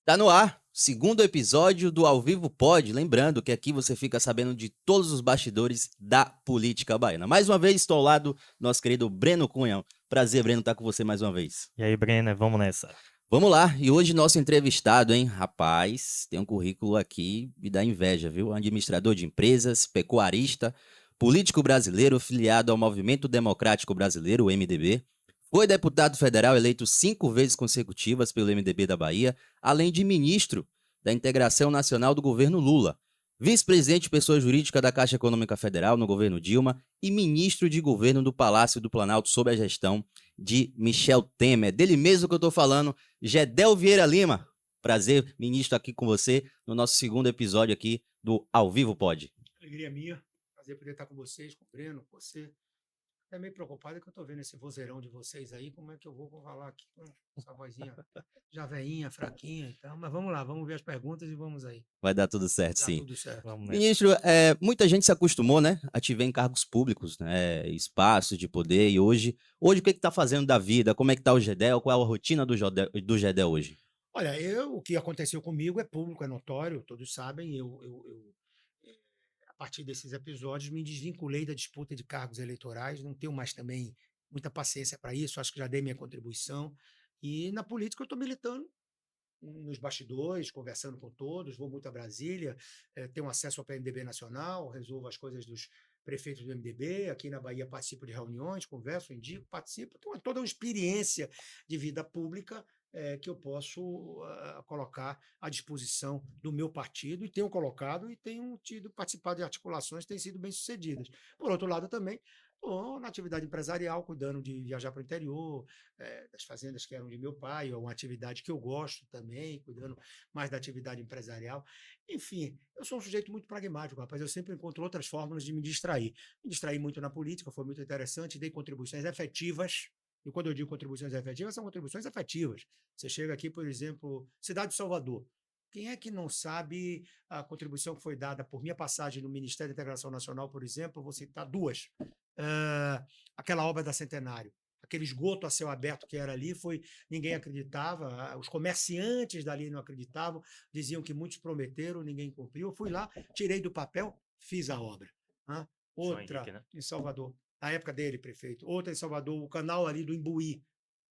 Tá no ar, segundo episódio do Ao Vivo Pod. Lembrando que aqui você fica sabendo de todos os bastidores da política baiana. Mais uma vez, estou ao lado do nosso querido Breno Cunha. Prazer, Breno, estar com você mais uma vez. E aí, Brenner, vamos nessa. Vamos lá, e hoje nosso entrevistado, hein? Rapaz, tem um currículo aqui e dá inveja, viu? Administrador de empresas, pecuarista, político brasileiro filiado ao Movimento Democrático Brasileiro, o MDB. Foi deputado federal eleito 5 vezes consecutivas pelo MDB da Bahia, além de ministro da Integração Nacional do governo Lula, vice-presidente de pessoa jurídica da Caixa Econômica Federal no governo Dilma e ministro de governo do Palácio do Planalto sob a gestão de Michel Temer. Dele mesmo que eu estou falando, Gedel Vieira Lima. Prazer, ministro, aqui com você no nosso segundo episódio aqui do Ao Vivo Pod. Alegria minha, prazer poder estar com vocês, com o Breno, com você. É meio preocupado que eu estou vendo esse vozeirão de vocês aí, como é que eu vou falar aqui com essa vozinha já veinha, fraquinha e tal. Mas vamos lá, vamos ver as perguntas e vamos aí. Vai dar tudo certo, Dá sim. tudo certo. Vamos nessa. Ministro, muita gente se acostumou, né, a te ver em cargos públicos, né, espaços de poder, e hoje o que está fazendo da vida? Como é que está o Gedel? Qual é a rotina do Gedel hoje? Olha, o que aconteceu comigo é público, é notório, todos sabem. A partir desses episódios, me desvinculei da disputa de cargos eleitorais, não tenho mais também muita paciência para isso, acho que já dei minha contribuição. E na política eu estou militando nos bastidores, conversando com todos, vou muito a Brasília, tenho acesso ao PMDB nacional, resolvo as coisas dos prefeitos do MDB, aqui na Bahia participo de reuniões, converso, indico, participo, então é toda uma experiência de vida pública que eu posso colocar à disposição do meu partido, e tenho colocado e tenho participado de articulações que têm sido bem-sucedidas. Por outro lado, também estou na atividade empresarial, cuidando de viajar para o interior, das fazendas que eram de meu pai, é uma atividade que eu gosto também, cuidando mais da atividade empresarial. Enfim, eu sou um sujeito muito pragmático, rapaz, eu sempre encontro outras formas de me distrair. Me distraí muito na política, foi muito interessante, dei contribuições efetivas, e quando eu digo contribuições efetivas, são contribuições efetivas. Você chega aqui, por exemplo, cidade de Salvador. Quem é que não sabe a contribuição que foi dada por minha passagem no Ministério da Integração Nacional, por exemplo? Eu vou citar duas. Aquela obra da Centenário, aquele esgoto a céu aberto que era ali, ninguém acreditava, os comerciantes dali não acreditavam, diziam que muitos prometeram, ninguém cumpriu. Eu fui lá, tirei do papel, fiz a obra. Né? João Outra Henrique, né? em Salvador, na época dele, prefeito. Outra em Salvador, o canal ali do Imbuí,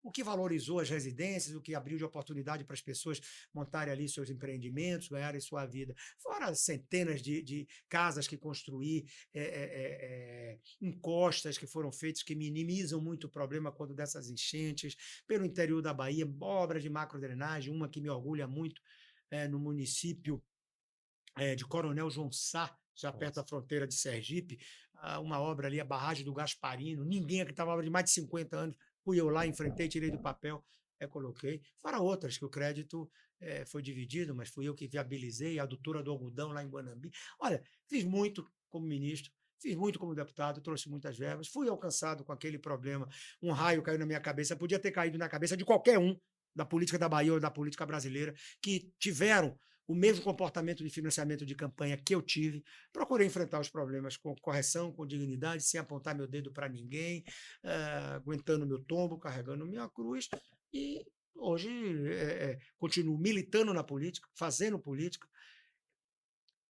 o que valorizou as residências, o que abriu de oportunidade para as pessoas montarem ali seus empreendimentos, ganharem sua vida. Fora centenas de casas que construí, encostas que foram feitas, que minimizam muito o problema quando dessas enchentes, pelo interior da Bahia, obras de macrodrenagem, uma que me orgulha muito, no município de Coronel João Sá, já perto da fronteira de Sergipe, uma obra ali, a barragem do Gasparino, ninguém acreditava, obra de mais de 50 anos, fui eu lá, enfrentei, tirei do papel, coloquei. Fora outras que o crédito foi dividido, mas fui eu que viabilizei, a adutora do algodão lá em Guanambi. Olha, fiz muito como ministro, fiz muito como deputado, trouxe muitas verbas, fui alcançado com aquele problema, um raio caiu na minha cabeça, podia ter caído na cabeça de qualquer um da política da Bahia ou da política brasileira, que tiveram o mesmo comportamento de financiamento de campanha que eu tive. Procurei enfrentar os problemas com correção, com dignidade, sem apontar meu dedo para ninguém, aguentando meu tombo, carregando minha cruz, e hoje continuo militando na política, fazendo política,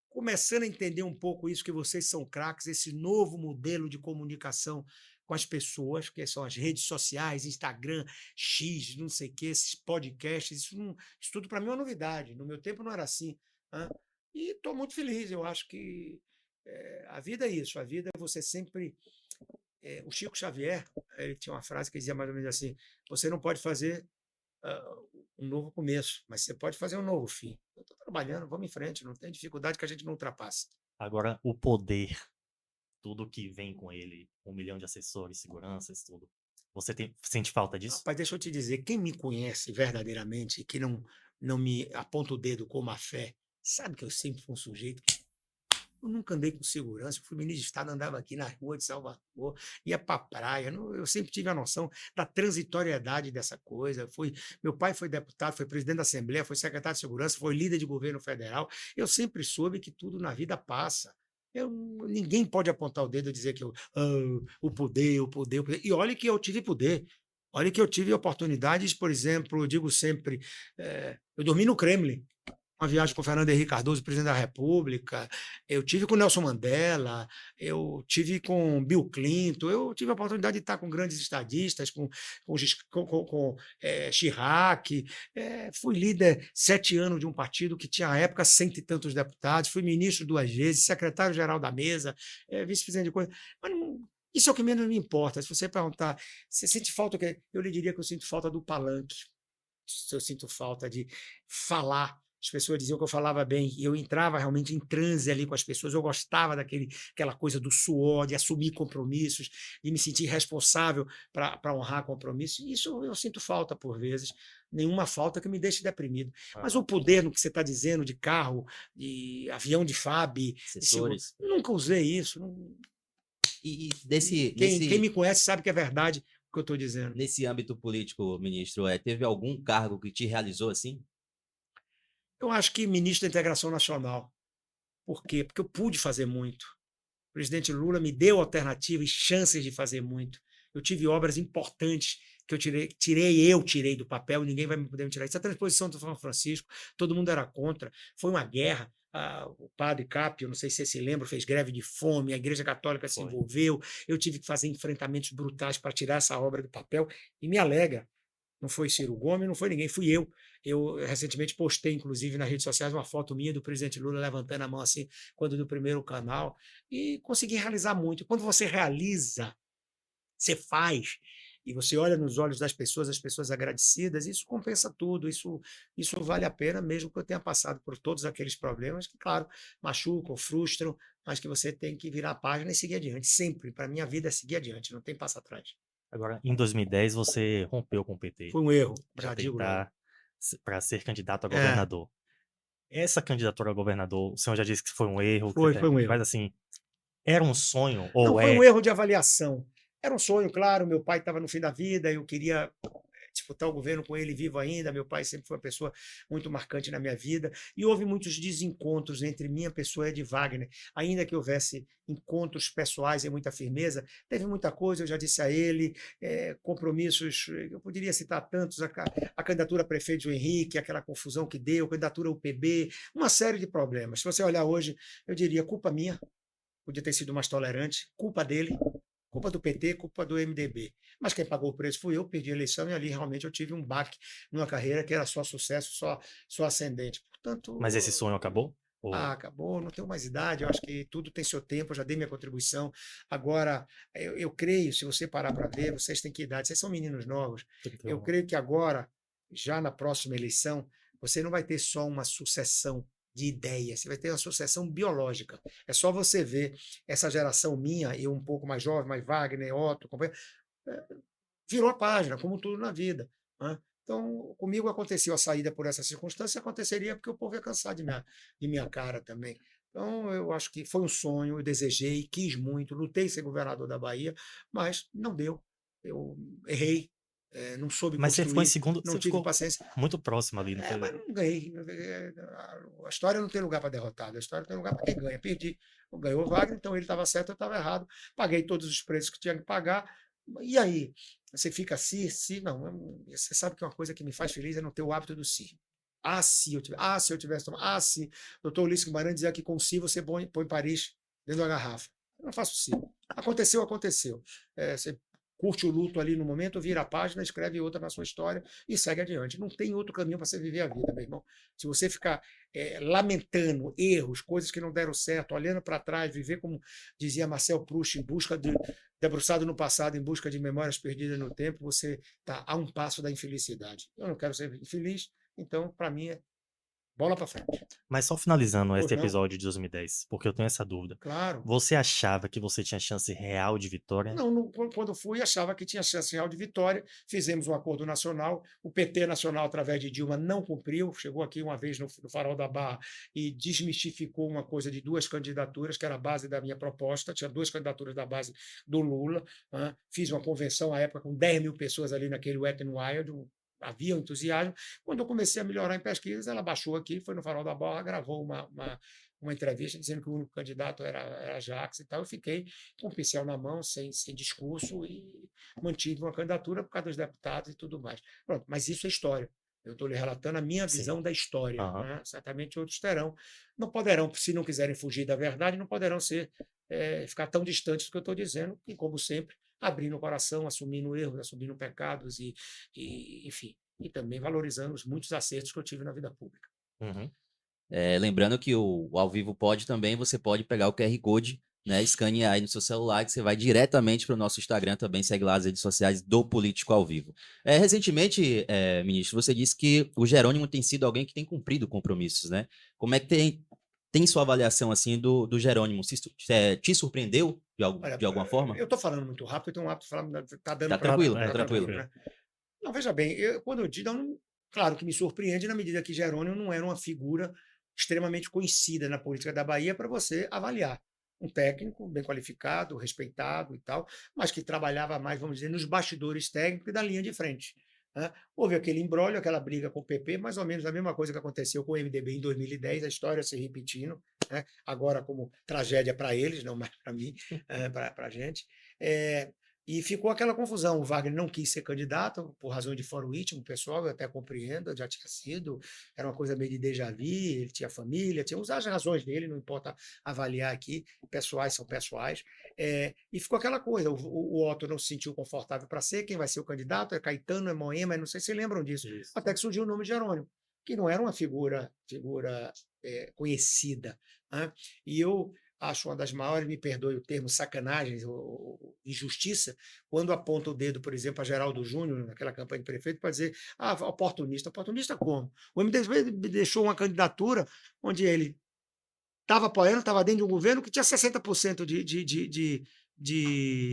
começando a entender um pouco isso, que vocês são craques, esse novo modelo de comunicação com as pessoas, que são as redes sociais, Instagram, X, não sei o que, esses podcasts, isso tudo para mim é uma novidade. No meu tempo não era assim. Né? E estou muito feliz, eu acho que a vida é isso, a vida é você sempre. O Chico Xavier, ele tinha uma frase que dizia mais ou menos assim: você não pode fazer um novo começo, mas você pode fazer um novo fim. Eu estou trabalhando, vamos em frente, não tem dificuldade que a gente não ultrapasse. Agora, o poder, tudo que vem com ele, 1 milhão de assessores, seguranças, tudo. Você sente falta disso? Rapaz, deixa eu te dizer, quem me conhece verdadeiramente, que não me aponta o dedo com má fé, sabe que eu sempre fui um sujeito. Eu nunca andei com segurança, eu fui ministro de Estado, andava aqui na rua de Salvador, ia para a praia, eu sempre tive a noção da transitoriedade dessa coisa. Meu pai foi deputado, foi presidente da Assembleia, foi secretário de Segurança, foi líder de governo federal. Eu sempre soube que tudo na vida passa. Ninguém pode apontar o dedo e dizer que o poder, o poder, o poder. E olha que eu tive poder. Olha que eu tive oportunidades, por exemplo, eu digo sempre, eu dormi no Kremlin, uma viagem com o Fernando Henrique Cardoso, presidente da República, eu tive com Nelson Mandela, eu tive com Bill Clinton, eu tive a oportunidade de estar com grandes estadistas, com Chirac, fui líder 7 anos de um partido que tinha, à época, cento e tantos deputados, fui ministro 2 vezes, secretário-geral da mesa, vice-presidente de coisa, mas isso é o que menos me importa. Se você perguntar, você sente falta, eu lhe diria que eu sinto falta do palanque, se eu sinto falta de falar. As pessoas diziam que eu falava bem, e eu entrava realmente em transe ali com as pessoas, eu gostava daquela coisa do suor, de assumir compromissos, de me sentir responsável para honrar compromissos. Isso eu sinto falta por vezes, nenhuma falta que me deixe deprimido. Mas o poder no que você está dizendo, de carro, de avião de FAB, de seguro, Assessores. nunca usei isso. E Quem me conhece sabe que é verdade o que eu estou dizendo. nesse âmbito político, ministro, teve algum cargo que te realizou assim? Eu acho que ministro da Integração Nacional. Por quê? Porque eu pude fazer muito. O presidente Lula me deu alternativas e chances de fazer muito. Eu tive obras importantes que eu tirei do papel, ninguém vai poder me tirar. Essa transposição do São Francisco, todo mundo era contra. Foi uma guerra. O padre Capio, não sei se você se lembra, fez greve de fome, a Igreja Católica se Foi. envolveu. Eu tive que fazer enfrentamentos brutais para tirar essa obra do papel. E me alega, não foi Ciro Gomes, não foi ninguém, fui eu. Eu recentemente postei, inclusive, nas redes sociais, uma foto minha do presidente Lula levantando a mão assim, quando do primeiro canal, e consegui realizar muito. Quando você realiza, você faz, e você olha nos olhos das pessoas, as pessoas agradecidas, isso compensa tudo, isso vale a pena, mesmo que eu tenha passado por todos aqueles problemas que, claro, machucam, frustram, mas que você tem que virar a página e seguir adiante. Sempre, para a minha vida, é seguir adiante, não tem passo atrás. Agora, em 2010, você rompeu com o PT Foi um erro, para já digo logo. tentar para ser candidato a É, governador. Essa candidatura a governador, o senhor já disse que foi um erro, foi um erro. mas assim, era um sonho Não, ou foi um é? erro de avaliação. Era um sonho, claro, meu pai estava no fim da vida, eu queria disputar o governo com ele vivo ainda, meu pai sempre foi uma pessoa muito marcante na minha vida, e houve muitos desencontros entre minha pessoa e a de Wagner, ainda que houvesse encontros pessoais e muita firmeza, teve muita coisa, eu já disse a ele, compromissos, eu poderia citar tantos, a candidatura a prefeito Henrique, aquela confusão que deu, a candidatura ao PB, uma série de problemas. Se você olhar hoje, eu diria, culpa minha, podia ter sido mais tolerante, culpa dele, culpa do PT, culpa do MDB. Mas quem pagou o preço fui eu, perdi a eleição e ali realmente eu tive um baque numa carreira que era só sucesso, só ascendente. Portanto, Mas esse sonho acabou? Ou acabou, não tenho mais idade, eu acho que tudo tem seu tempo, eu já dei minha contribuição. Agora, eu creio, se você parar para ver, vocês têm que idade? Vocês são meninos novos. Eu 31? creio que agora, já na próxima eleição, você não vai ter só uma sucessão de ideias, você vai ter uma sucessão biológica. É só você ver essa geração minha, eu um pouco mais jovem, mais Wagner, Otto, virou a página, como tudo na vida, né? Então, comigo aconteceu a saída por essa circunstância, aconteceria porque o povo ia cansar de minha cara também. Então, eu acho que foi um sonho, eu desejei, quis muito, lutei ser governador da Bahia, mas não deu. Eu errei, não soube Mas você ficou em construir, segundo, não você tive ficou paciência. muito próximo ali, não Mas foi? não ganhei. A história não tem lugar para derrotado, a história tem lugar para quem ganha. Perdi. Ganhou o Wagner, então ele estava certo, eu estava errado. Paguei todos os preços que tinha que pagar. E aí? Você fica assim, se não. Você sabe que uma coisa que me faz feliz é não ter o hábito do si. Se eu tivesse tomado. Se. Doutor Ulisses Guimarães dizia que com si você põe Paris dentro da garrafa. Eu não faço si. Aconteceu, aconteceu. Você curte o luto ali no momento, vira a página, escreve outra na sua história e segue adiante. Não tem outro caminho para você viver a vida, meu irmão. Se você ficar lamentando erros, coisas que não deram certo, olhando para trás, viver como dizia Marcel Proust, debruçado no passado, em busca de memórias perdidas no tempo, você está a um passo da infelicidade. Eu não quero ser infeliz, então, para mim, é bola para frente. Mas só finalizando Pois esse não? episódio de 2010, porque eu tenho essa dúvida. Claro. Você achava que você tinha chance real de vitória? Não, quando fui, achava que tinha chance real de vitória. Fizemos um acordo nacional. O PT nacional, através de Dilma, não cumpriu. Chegou aqui uma vez no Farol da Barra e desmistificou uma coisa de 2 candidaturas, que era a base da minha proposta. Tinha 2 candidaturas da base do Lula. Fiz uma convenção à época com 10 mil pessoas ali naquele Wet n Wild, havia um entusiasmo. Quando eu comecei a melhorar em pesquisas, ela baixou aqui, foi no Farol da Barra, gravou uma entrevista dizendo que o único candidato era Jacques e tal. Eu fiquei com o pincel na mão, sem discurso, e mantive uma candidatura por causa dos deputados e tudo mais. Pronto, mas isso é história. Eu estou lhe relatando a minha Sim. visão da história. Aham. Né? Certamente outros terão. Não poderão, se não quiserem fugir da verdade, não poderão ficar tão distantes do que eu estou dizendo, e, como sempre, abrindo o coração, assumindo erros, assumindo pecados enfim, e também valorizando os muitos acertos que eu tive na vida pública. Uhum. Lembrando que o Ao Vivo Pode também, você pode pegar o QR Code, né, escanear aí no seu celular, que você vai diretamente para o nosso Instagram também, segue lá as redes sociais do Político ao Vivo. Recentemente, ministro, você disse que o Jerônimo tem sido alguém que tem cumprido compromissos, né? Como é que tem sua avaliação, assim, do Jerônimo? Te surpreendeu Olha, de alguma forma? eu estou falando muito rápido, eu tenho um hábito de falar, está dando Tá para. tranquilo, tá tá tranquilo. Né? Não, veja bem, quando eu digo, claro que me surpreende na medida que Jerônimo não era uma figura extremamente conhecida na política da Bahia para você avaliar. Um técnico bem qualificado, respeitado e tal, mas que trabalhava mais, vamos dizer, nos bastidores técnicos e da linha de frente. Né? Houve aquele imbróglio, aquela briga com o PP, mais ou menos a mesma coisa que aconteceu com o MDB em 2010, a história se repetindo, né? Agora como tragédia para eles, não mais para mim, para a gente. E ficou aquela confusão. O Wagner não quis ser candidato, por razões de foro íntimo, pessoal, eu até compreendo, já tinha sido, era uma coisa meio de déjà vu, ele tinha família, tinha as razões dele, não importa avaliar aqui, pessoais são pessoais. E ficou aquela coisa, o Otto não se sentiu confortável para ser, quem vai ser o candidato? É Caetano, é Moema, não sei se lembram disso. Isso. Até que surgiu o nome de Jerônimo, que não era uma figura conhecida. Né? E eu acho uma das maiores, me perdoe o termo, sacanagens ou injustiça, quando aponta o dedo, por exemplo, a Geraldo Júnior, naquela campanha de prefeito, para dizer, oportunista. Oportunista como? O MDB deixou uma candidatura onde ele estava apoiando, estava dentro de um governo que tinha 60%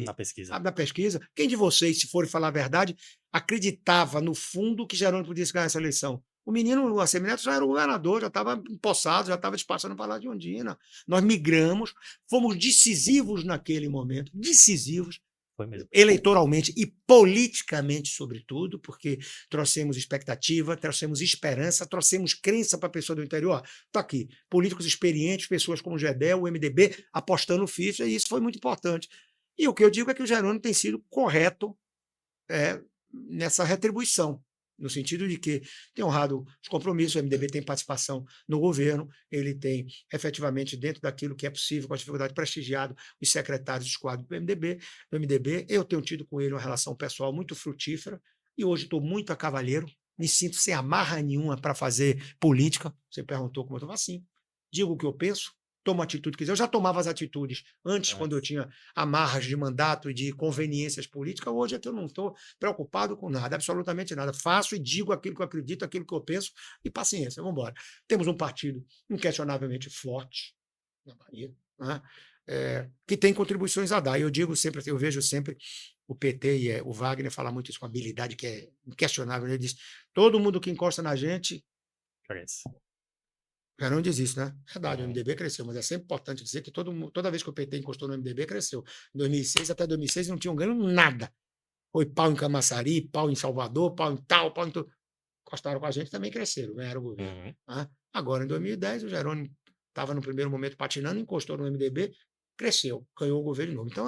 Na pesquisa. na pesquisa. Quem de vocês, se for falar a verdade, acreditava no fundo que Jerônimo podia ganhar essa eleição? O menino, o Assemineto, já era o governador, já estava empossado, já estava despachando para lá de Ondina. Nós migramos, fomos decisivos naquele momento, decisivos, Foi mesmo. eleitoralmente e politicamente, sobretudo, porque trouxemos expectativa, trouxemos esperança, trouxemos crença para a pessoa do interior. Está aqui, políticos experientes, pessoas como o Gedel, o MDB, apostando ficha, e isso foi muito importante. E o que eu digo é que o Jerônimo tem sido correto nessa retribuição, no sentido de que tem honrado os compromissos, o MDB tem participação no governo, ele tem, efetivamente, dentro daquilo que é possível, com a dificuldade, prestigiado os secretários dos quadros do MDB. Eu tenho tido com ele uma relação pessoal muito frutífera, e hoje estou muito a cavalheiro, me sinto sem amarra nenhuma para fazer política. Você perguntou como eu estou assim. Digo o que eu penso, tomo a atitude que quiser. Eu já tomava as atitudes antes, quando eu tinha amarras de mandato e de conveniências políticas. Hoje é que eu não estou preocupado com nada, absolutamente nada. Faço e digo aquilo que eu acredito, aquilo que eu penso, e paciência, vamos embora. Temos um partido inquestionavelmente forte na Bahia, né? Que tem contribuições a dar. Eu digo sempre, eu vejo sempre o PT e o Wagner falar muito isso com habilidade que é inquestionável. Ele diz: todo mundo que encosta na gente. Parece. Já não diz isso, né? Verdade, o Uhum. MDB cresceu, mas é sempre importante dizer que toda vez que o PT encostou no MDB, cresceu. Em 2006, até 2006, não tinham ganho nada. Foi pau em Camaçari, pau em Salvador, pau em tal, pau em tudo. Encostaram com a gente, também cresceram, ganharam o governo. Uhum. Né? Agora, em 2010, o Jerônimo estava no primeiro momento patinando, encostou no MDB, cresceu, ganhou o governo de novo. Então,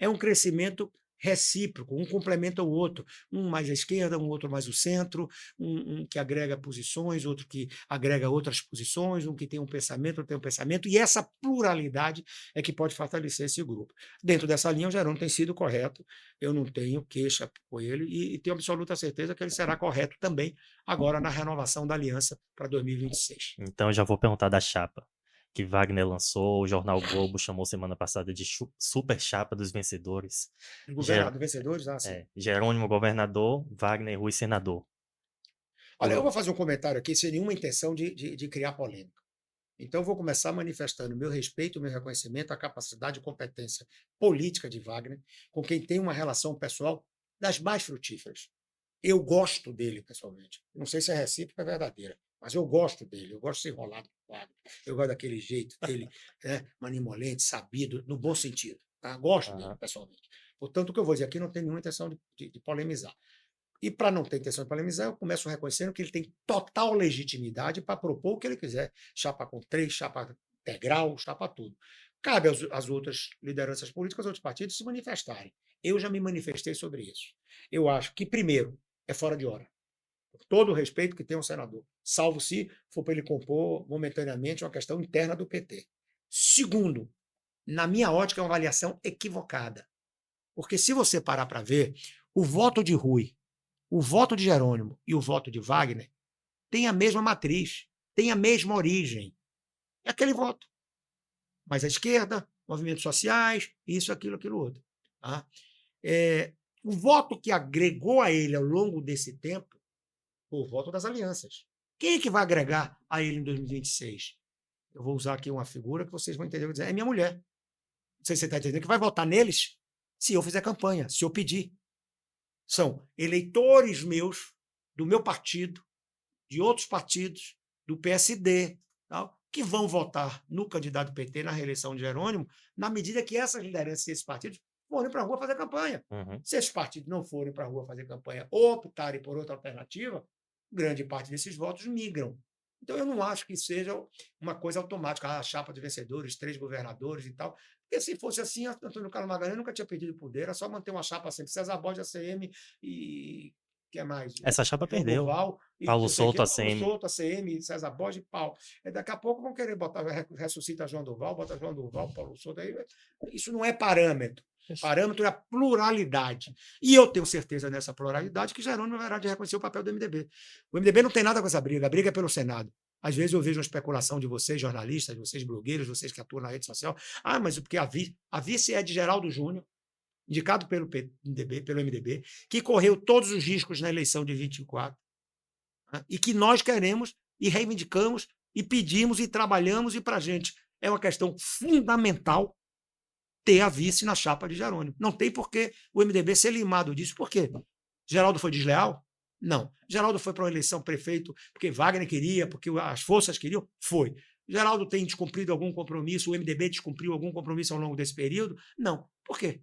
é um crescimento recíproco, um complementa o outro, um mais à esquerda, um outro mais ao centro, um que agrega posições, outro que agrega outras posições, um que tem um pensamento, outro tem um pensamento, e essa pluralidade é que pode fortalecer esse grupo. Dentro dessa linha, o Jerônimo tem sido correto, eu não tenho queixa com ele, e tenho absoluta certeza que ele será correto também agora na renovação da aliança para 2026. Então eu já vou perguntar da chapa que Wagner lançou. O jornal Globo chamou semana passada de super chapa dos vencedores. Governador, vencedores? Sim. Jerônimo governador, Wagner Rui senador. Olha, eu vou fazer um comentário aqui sem nenhuma intenção de criar polêmica. Então, eu vou começar manifestando meu respeito, meu reconhecimento à capacidade e competência política de Wagner, com quem tem uma relação pessoal das mais frutíferas. Eu gosto dele, pessoalmente. Não sei se é recíproca, é verdadeira, mas eu gosto dele, eu gosto de ser enrolado com o Wagner. Eu gosto daquele jeito dele, manimolente, sabido, no bom sentido. Tá? Gosto dele, pessoalmente. Portanto, o que eu vou dizer aqui não tem nenhuma intenção de polemizar. E para não ter intenção de polemizar, eu começo reconhecendo que ele tem total legitimidade para propor o que ele quiser. Chapa com 3, chapa integral, chapa tudo. Cabe às outras lideranças políticas, aos outros partidos se manifestarem. Eu já me manifestei sobre isso. Eu acho que, primeiro, é fora de hora. Com todo o respeito que tem um senador, salvo se for para ele compor momentaneamente uma questão interna do PT. Segundo, na minha ótica, é uma avaliação equivocada. Porque se você parar para ver, o voto de Rui, o voto de Jerônimo e o voto de Wagner têm a mesma matriz, têm a mesma origem. É aquele voto. Mas a esquerda, movimentos sociais, isso, aquilo outro. Tá? O voto que agregou a ele ao longo desse tempo foi o voto das alianças. Quem é que vai agregar a ele em 2026? Eu vou usar aqui uma figura que vocês vão entender. Vou dizer, é minha mulher. Não sei se você está entendendo, que vai votar neles se eu fizer campanha, se eu pedir. São eleitores meus, do meu partido, de outros partidos, do PSD, tal, que vão votar no candidato PT na reeleição de Jerônimo, na medida que essas lideranças desses partidos forem para a rua fazer campanha. Se esses partidos não forem para a rua fazer campanha ou optarem por outra alternativa, grande parte desses votos migram. Então, eu não acho que seja uma coisa automática, a chapa de vencedores, 3 governadores e tal. Porque se fosse assim, Antônio Carlos Magalhães nunca tinha pedido poder, era só manter uma chapa sempre. César Borges, ACM e que é mais? Essa chapa João perdeu. Duval e Paulo não sei o quê. Souto, Paulo ACM. Souto, ACM, César Borges e pau. Daqui a pouco vão querer botar, ressuscita João Duval, bota João Duval, Paulo Souto. Aí, isso não é parâmetro. Parâmetro é a pluralidade. E eu tenho certeza nessa pluralidade que Jerônimo vai de reconhecer o papel do MDB. O MDB não tem nada com essa briga, a briga é pelo Senado. Às vezes eu vejo uma especulação de vocês, jornalistas, de vocês, blogueiros, vocês que atuam na rede social. Ah, mas porque a vice é de Geraldo Júnior, indicado pelo MDB, que correu todos os riscos na eleição de 24, né? E que nós queremos e reivindicamos e pedimos e trabalhamos, e para a gente é uma questão fundamental ter a vice na chapa de Jerônimo. Não tem por que o MDB ser limado disso. Por quê? Geraldo foi desleal? Não. Geraldo foi para uma eleição prefeito porque Wagner queria, porque as forças queriam? Foi. Geraldo tem descumprido algum compromisso, o MDB descumpriu algum compromisso ao longo desse período? Não. Por quê?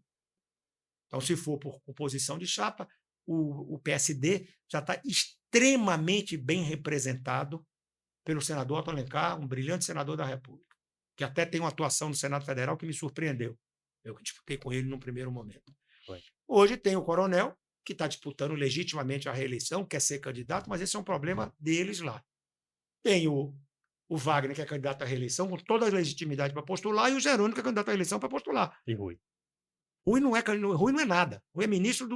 Então, se for por composição de chapa, o PSD já está extremamente bem representado pelo senador Otto Alencar, um brilhante senador da República, que até tem uma atuação no Senado Federal que me surpreendeu. Eu disputei com ele num primeiro momento. Foi. Hoje tem o Coronel, que está disputando legitimamente a reeleição, quer ser candidato, mas esse é um problema deles lá. Tem o Wagner, que é candidato à reeleição, com toda a legitimidade para postular, e o Jerônimo, que é candidato à reeleição, para postular. E Rui. Rui não é nada. Rui é ministro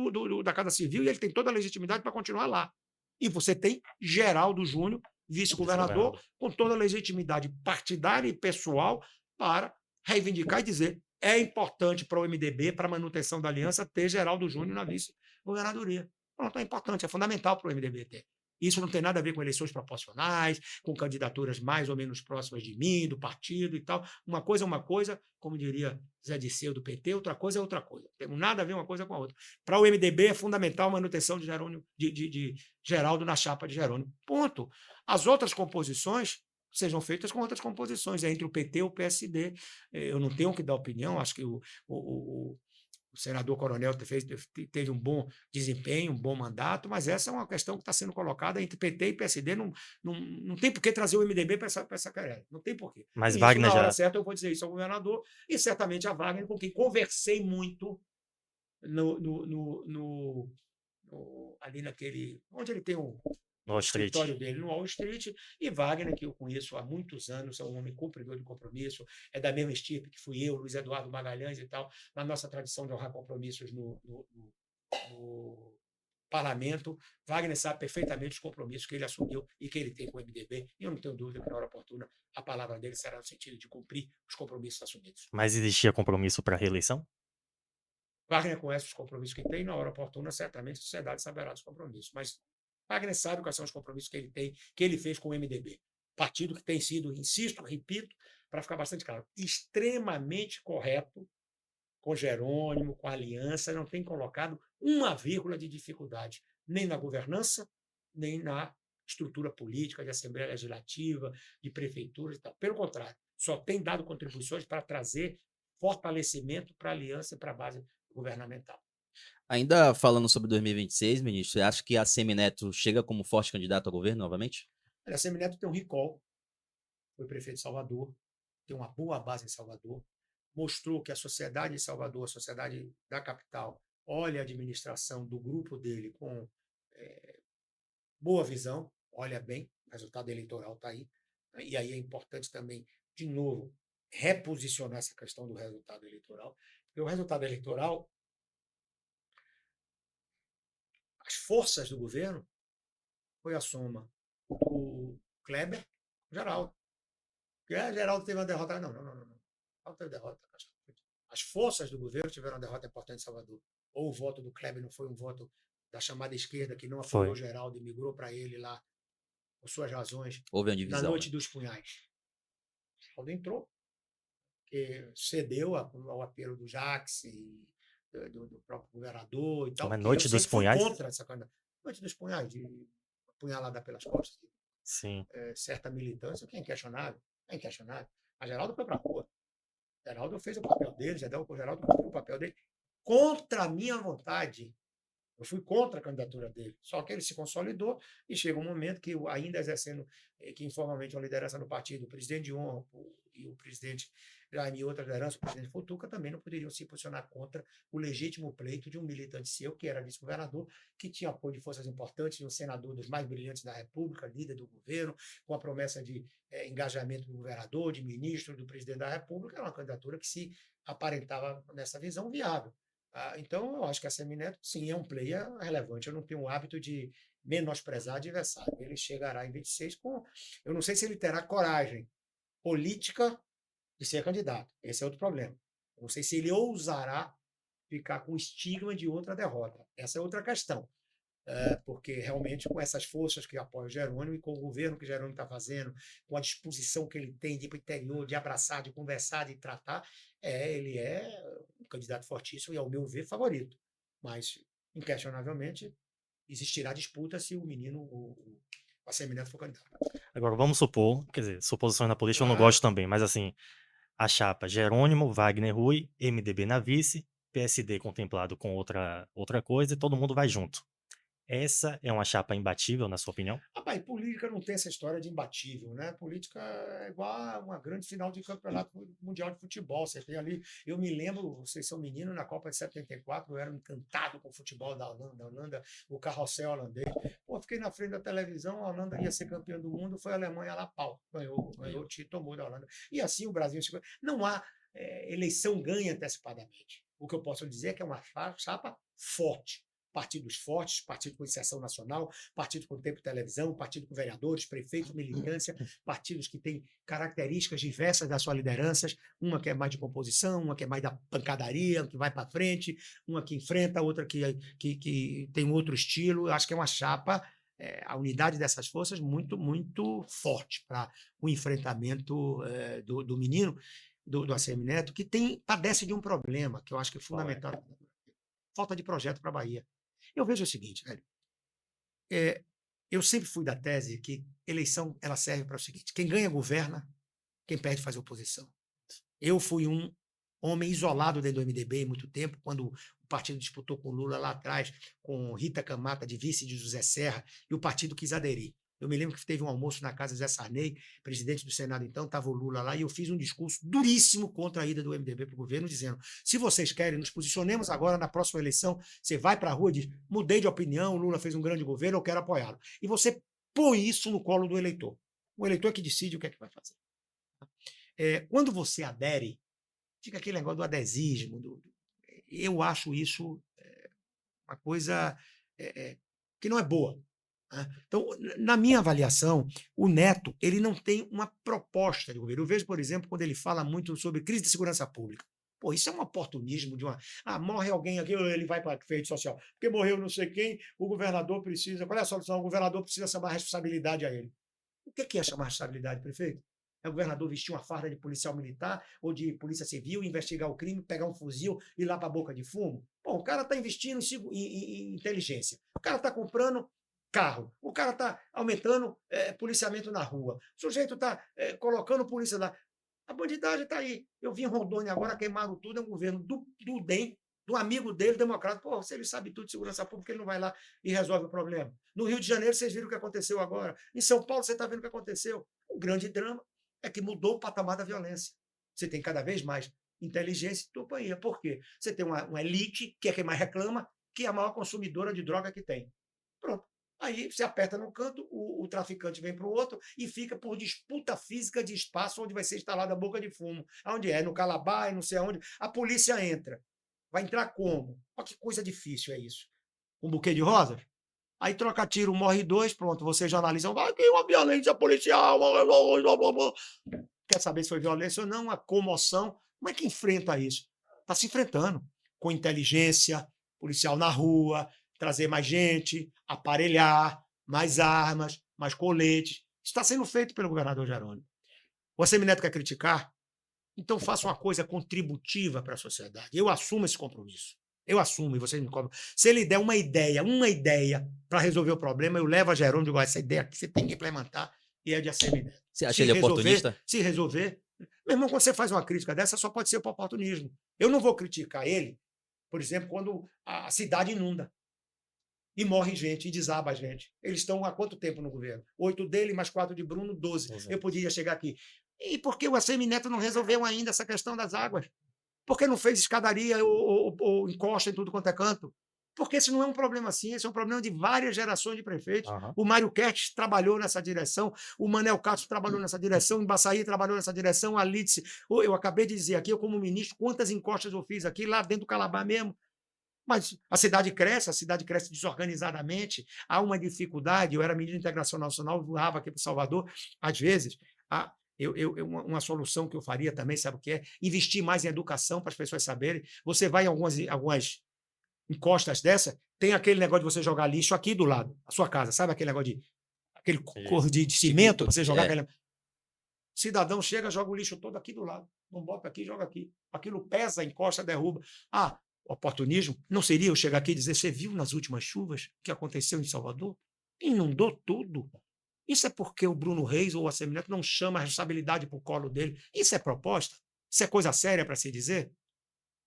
da Casa Civil e ele tem toda a legitimidade para continuar lá. E você tem Geraldo Júnior, vice-governador, com toda a legitimidade partidária e pessoal para reivindicar e dizer é importante para o MDB, para a manutenção da aliança, ter Geraldo Júnior na vice-governadoria. Pronto, é importante, é fundamental para o MDB ter. Isso não tem nada a ver com eleições proporcionais, com candidaturas mais ou menos próximas de mim, do partido e tal. Uma coisa é uma coisa, como diria Zé Disseu do PT, outra coisa é outra coisa. Não tem nada a ver uma coisa com a outra. Para o MDB é fundamental a manutenção de Geraldo na chapa de Jerônimo. Ponto. As outras composições sejam feitas com outras composições, entre o PT e o PSD. Eu não tenho que dar opinião, acho que o senador Coronel teve um bom desempenho, um bom mandato, mas essa é uma questão que está sendo colocada entre PT e PSD. Não tem por que trazer o MDB para essa querela. Não tem por quê. Mas E Wagner isso, na hora já... certa, eu vou dizer isso ao governador e certamente a Wagner, com quem conversei muito ali naquele... onde ele tem o Wall Street. escritório dele no Wall Street, e Wagner, que eu conheço há muitos anos, é um homem cumpridor de compromisso, é da mesma estirpe que fui eu, Luiz Eduardo Magalhães e tal, na nossa tradição de honrar compromissos no parlamento. Wagner sabe perfeitamente os compromissos que ele assumiu e que ele tem com o MDB, e eu não tenho dúvida que, na hora oportuna, a palavra dele será no sentido de cumprir os compromissos assumidos. Mas existia compromisso para a reeleição? Wagner conhece os compromissos que tem, na hora oportuna, certamente a sociedade saberá dos compromissos, mas Wagner sabe quais são os compromissos que ele tem, que ele fez com o MDB. Partido que tem sido, insisto, repito, para ficar bastante claro, extremamente correto com Jerônimo, com a aliança, não tem colocado uma vírgula de dificuldade, nem na governança, nem na estrutura política, de Assembleia Legislativa, de prefeituras e tal. Pelo contrário, só tem dado contribuições para trazer fortalecimento para a aliança e para a base governamental. Ainda falando sobre 2026, ministro, você acha que a Semineto chega como forte candidato ao governo novamente? Olha, a Semineto tem um recall, foi prefeito de Salvador, tem uma boa base em Salvador, mostrou que a sociedade de Salvador, a sociedade da capital, olha a administração do grupo dele com boa visão, olha bem, o resultado eleitoral está aí. E aí é importante também, de novo, reposicionar essa questão do resultado eleitoral, porque o resultado eleitoral, as forças do governo, foi a soma do Kleber com Geraldo. Porque Geraldo teve uma derrota. Não, não, não, não. Não teve derrota. As forças do governo tiveram uma derrota importante em Salvador. Ou o voto do Kleber não foi um voto da chamada esquerda que não apoiou Foi. Geraldo e migrou para ele lá, por suas razões, Houve uma na divisão, né? noite dos punhais. Geraldo entrou, que cedeu ao apelo do Jax e do próprio governador e tal. Como é E eu Noite dos sempre fui Punhais? contra essa candidatura. Noite dos punhais, de apunhalada pelas costas. Sim. Certa militância, que é inquestionável. É inquestionável. A Geraldo foi para a rua. Geraldo fez o papel dele, Geraldo cumpriu o papel dele contra a minha vontade. Eu fui contra a candidatura dele. Só que ele se consolidou e chega um momento que, ainda exercendo que informalmente uma liderança no partido, o presidente de honra e o presidente Jaime e outra liderança, o presidente Futuca, também não poderiam se posicionar contra o legítimo pleito de um militante seu, que era vice-governador, que tinha apoio de forças importantes, de um senador dos mais brilhantes da República, líder do governo, com a promessa de engajamento do governador, de ministro, do presidente da República. Era uma candidatura que se aparentava, nessa visão, viável. Então, eu acho que a Semineto, sim, é um player relevante. Eu não tenho o hábito de menosprezar adversário. Ele chegará em 26 com. Eu não sei se ele terá coragem política de ser candidato. Esse é outro problema. Eu não sei se ele ousará ficar com o estigma de outra derrota. Essa é outra questão. Porque realmente, com essas forças que apoiam o Jerônimo e com o governo que o Jerônimo está fazendo, com a disposição que ele tem de ir para o interior, de abraçar, de conversar, de tratar, ele é um candidato fortíssimo e, ao meu ver, favorito. Mas, inquestionavelmente, existirá disputa se o menino, o Assemineto, for candidato. Agora, vamos supor, quer dizer, suposições na política eu não Claro. gosto também, mas assim, a chapa Jerônimo, Wagner Rui, MDB na vice, PSD contemplado com outra coisa e todo mundo vai junto. Essa é uma chapa imbatível, na sua opinião? Rapaz, política não tem essa história de imbatível, né? Política é igual a uma grande final de campeonato mundial de futebol. Você tem ali, eu me lembro, vocês são meninos, na Copa de 74, eu era encantado com o futebol da Holanda, o carrossel holandês. Pô, fiquei na frente da televisão, a Holanda ia ser campeã do mundo, foi a Alemanha lá, pau. Ganhou o título, tomou da Holanda. E assim o Brasil chegou. Não há eleição ganha antecipadamente. O que eu posso dizer é que é uma chapa forte. Partidos fortes, partido com inserção nacional, partido com tempo de televisão, partido com vereadores, prefeitos, militância, partidos que têm características diversas das suas lideranças, uma que é mais de composição, uma que é mais da pancadaria, que vai para frente, uma que enfrenta, outra que tem outro estilo. Eu acho que é uma chapa, a unidade dessas forças, muito, muito forte para o enfrentamento do menino, do Assemineto, que padece de um problema, que eu acho que é fundamental. Falta de projeto para a Bahia. Eu vejo o seguinte, velho. Eu sempre fui da tese que eleição ela serve para o seguinte: quem ganha governa, quem perde faz oposição. Eu fui um homem isolado dentro do MDB em muito tempo, quando o partido disputou com Lula lá atrás, com Rita Camata de vice de José Serra, e o partido quis aderir. Eu me lembro que teve um almoço na casa de Zé Sarney, presidente do Senado então, estava o Lula lá, e eu fiz um discurso duríssimo contra a ida do MDB para o governo, dizendo: se vocês querem, nos posicionemos agora na próxima eleição, você vai para a rua e diz: mudei de opinião, o Lula fez um grande governo, eu quero apoiá-lo. E você põe isso no colo do eleitor. O eleitor é que decide o que é que vai fazer. Quando você adere, fica aquele negócio do adesismo. Eu acho isso uma coisa que não é boa. Né? Então, na minha avaliação, o Neto ele não tem uma proposta de governo. Eu vejo, por exemplo, quando ele fala muito sobre crise de segurança pública. Pô, isso é um oportunismo de uma. Morre alguém aqui, ele vai para a rede social. Porque morreu não sei quem, o governador precisa. Qual é a solução? O governador precisa chamar a responsabilidade a ele. O que é chamar a responsabilidade, prefeito? É o governador vestir uma farda de policial militar ou de polícia civil, investigar o crime, pegar um fuzil e ir lá para a boca de fumo? Bom, o cara está investindo em inteligência. O cara está comprando carro. O cara está aumentando policiamento na rua. O sujeito está colocando polícia lá. A bandidagem está aí. Eu vi em Rondônia agora, queimaram tudo, é um governo do DEM, do amigo dele, democrata. Pô, se ele sabe tudo de segurança pública, ele não vai lá e resolve o problema. No Rio de Janeiro, vocês viram o que aconteceu agora. Em São Paulo, você está vendo o que aconteceu. O grande drama é que mudou o patamar da violência. Você tem cada vez mais inteligência e companhia. Por quê? Você tem uma elite, que é quem mais reclama, que é a maior consumidora de droga que tem. Pronto. Aí você aperta no canto, o traficante vem para o outro e fica por disputa física de espaço onde vai ser instalada a boca de fumo. Aonde é? No Calabar, não sei aonde. A polícia entra. Vai entrar como? Olha que coisa difícil é isso. Um buquê de rosas? Aí troca tiro, morre dois, pronto, você já analisa. Vai ter uma violência policial. Quer saber se foi violência ou não? Uma comoção. Como é que enfrenta isso? Está se enfrentando com inteligência, policial na rua, trazer mais gente, aparelhar, mais armas, mais coletes. Isso está sendo feito pelo governador Jerônimo. O Assemineto quer criticar? Então faça uma coisa contributiva para a sociedade. Eu assumo esse compromisso. Eu assumo, e vocês me cobram. Se ele der uma ideia para resolver o problema, eu levo a Jerônimo e digo, essa ideia aqui você tem que implementar, e é de Assemineto. Você acha ele oportunista? Se resolver. Meu irmão, quando você faz uma crítica dessa, só pode ser para oportunismo. Eu não vou criticar ele, por exemplo, quando a cidade inunda e morre gente, e desaba a gente. Eles estão há quanto tempo no governo? 8 dele, mais 4 de Bruno, 12. Eu podia chegar aqui. E por que o Assemineto não resolveu ainda essa questão das águas? Por que não fez escadaria ou encosta em tudo quanto é canto? Porque esse não é um problema assim, esse é um problema de várias gerações de prefeitos. O Mário Kertes trabalhou nessa direção, o Manel Castro trabalhou nessa direção, o Embaçaí trabalhou nessa direção, a Lídice. Eu acabei de dizer aqui, eu como ministro, quantas encostas eu fiz aqui, lá dentro do Calabar mesmo. Mas a cidade cresce desorganizadamente, há uma dificuldade. Eu era ministro de Integração Nacional, voava aqui para Salvador, às vezes. Uma solução que eu faria também, sabe o que é? Investir mais em educação para as pessoas saberem. Você vai em algumas encostas dessa, tem aquele negócio de você jogar lixo aqui do lado, a sua casa, sabe aquele negócio aquele cor de cimento, você jogar aquele. Cidadão chega, joga o lixo todo aqui do lado. Não bota aqui, joga aqui. Aquilo pesa, encosta, derruba. Oportunismo não seria eu chegar aqui e dizer: você viu nas últimas chuvas o que aconteceu em Salvador? Inundou tudo. Isso é porque o Bruno Reis ou o Assemineto não chama a responsabilidade para o colo dele. Isso é proposta? Isso é coisa séria para se dizer?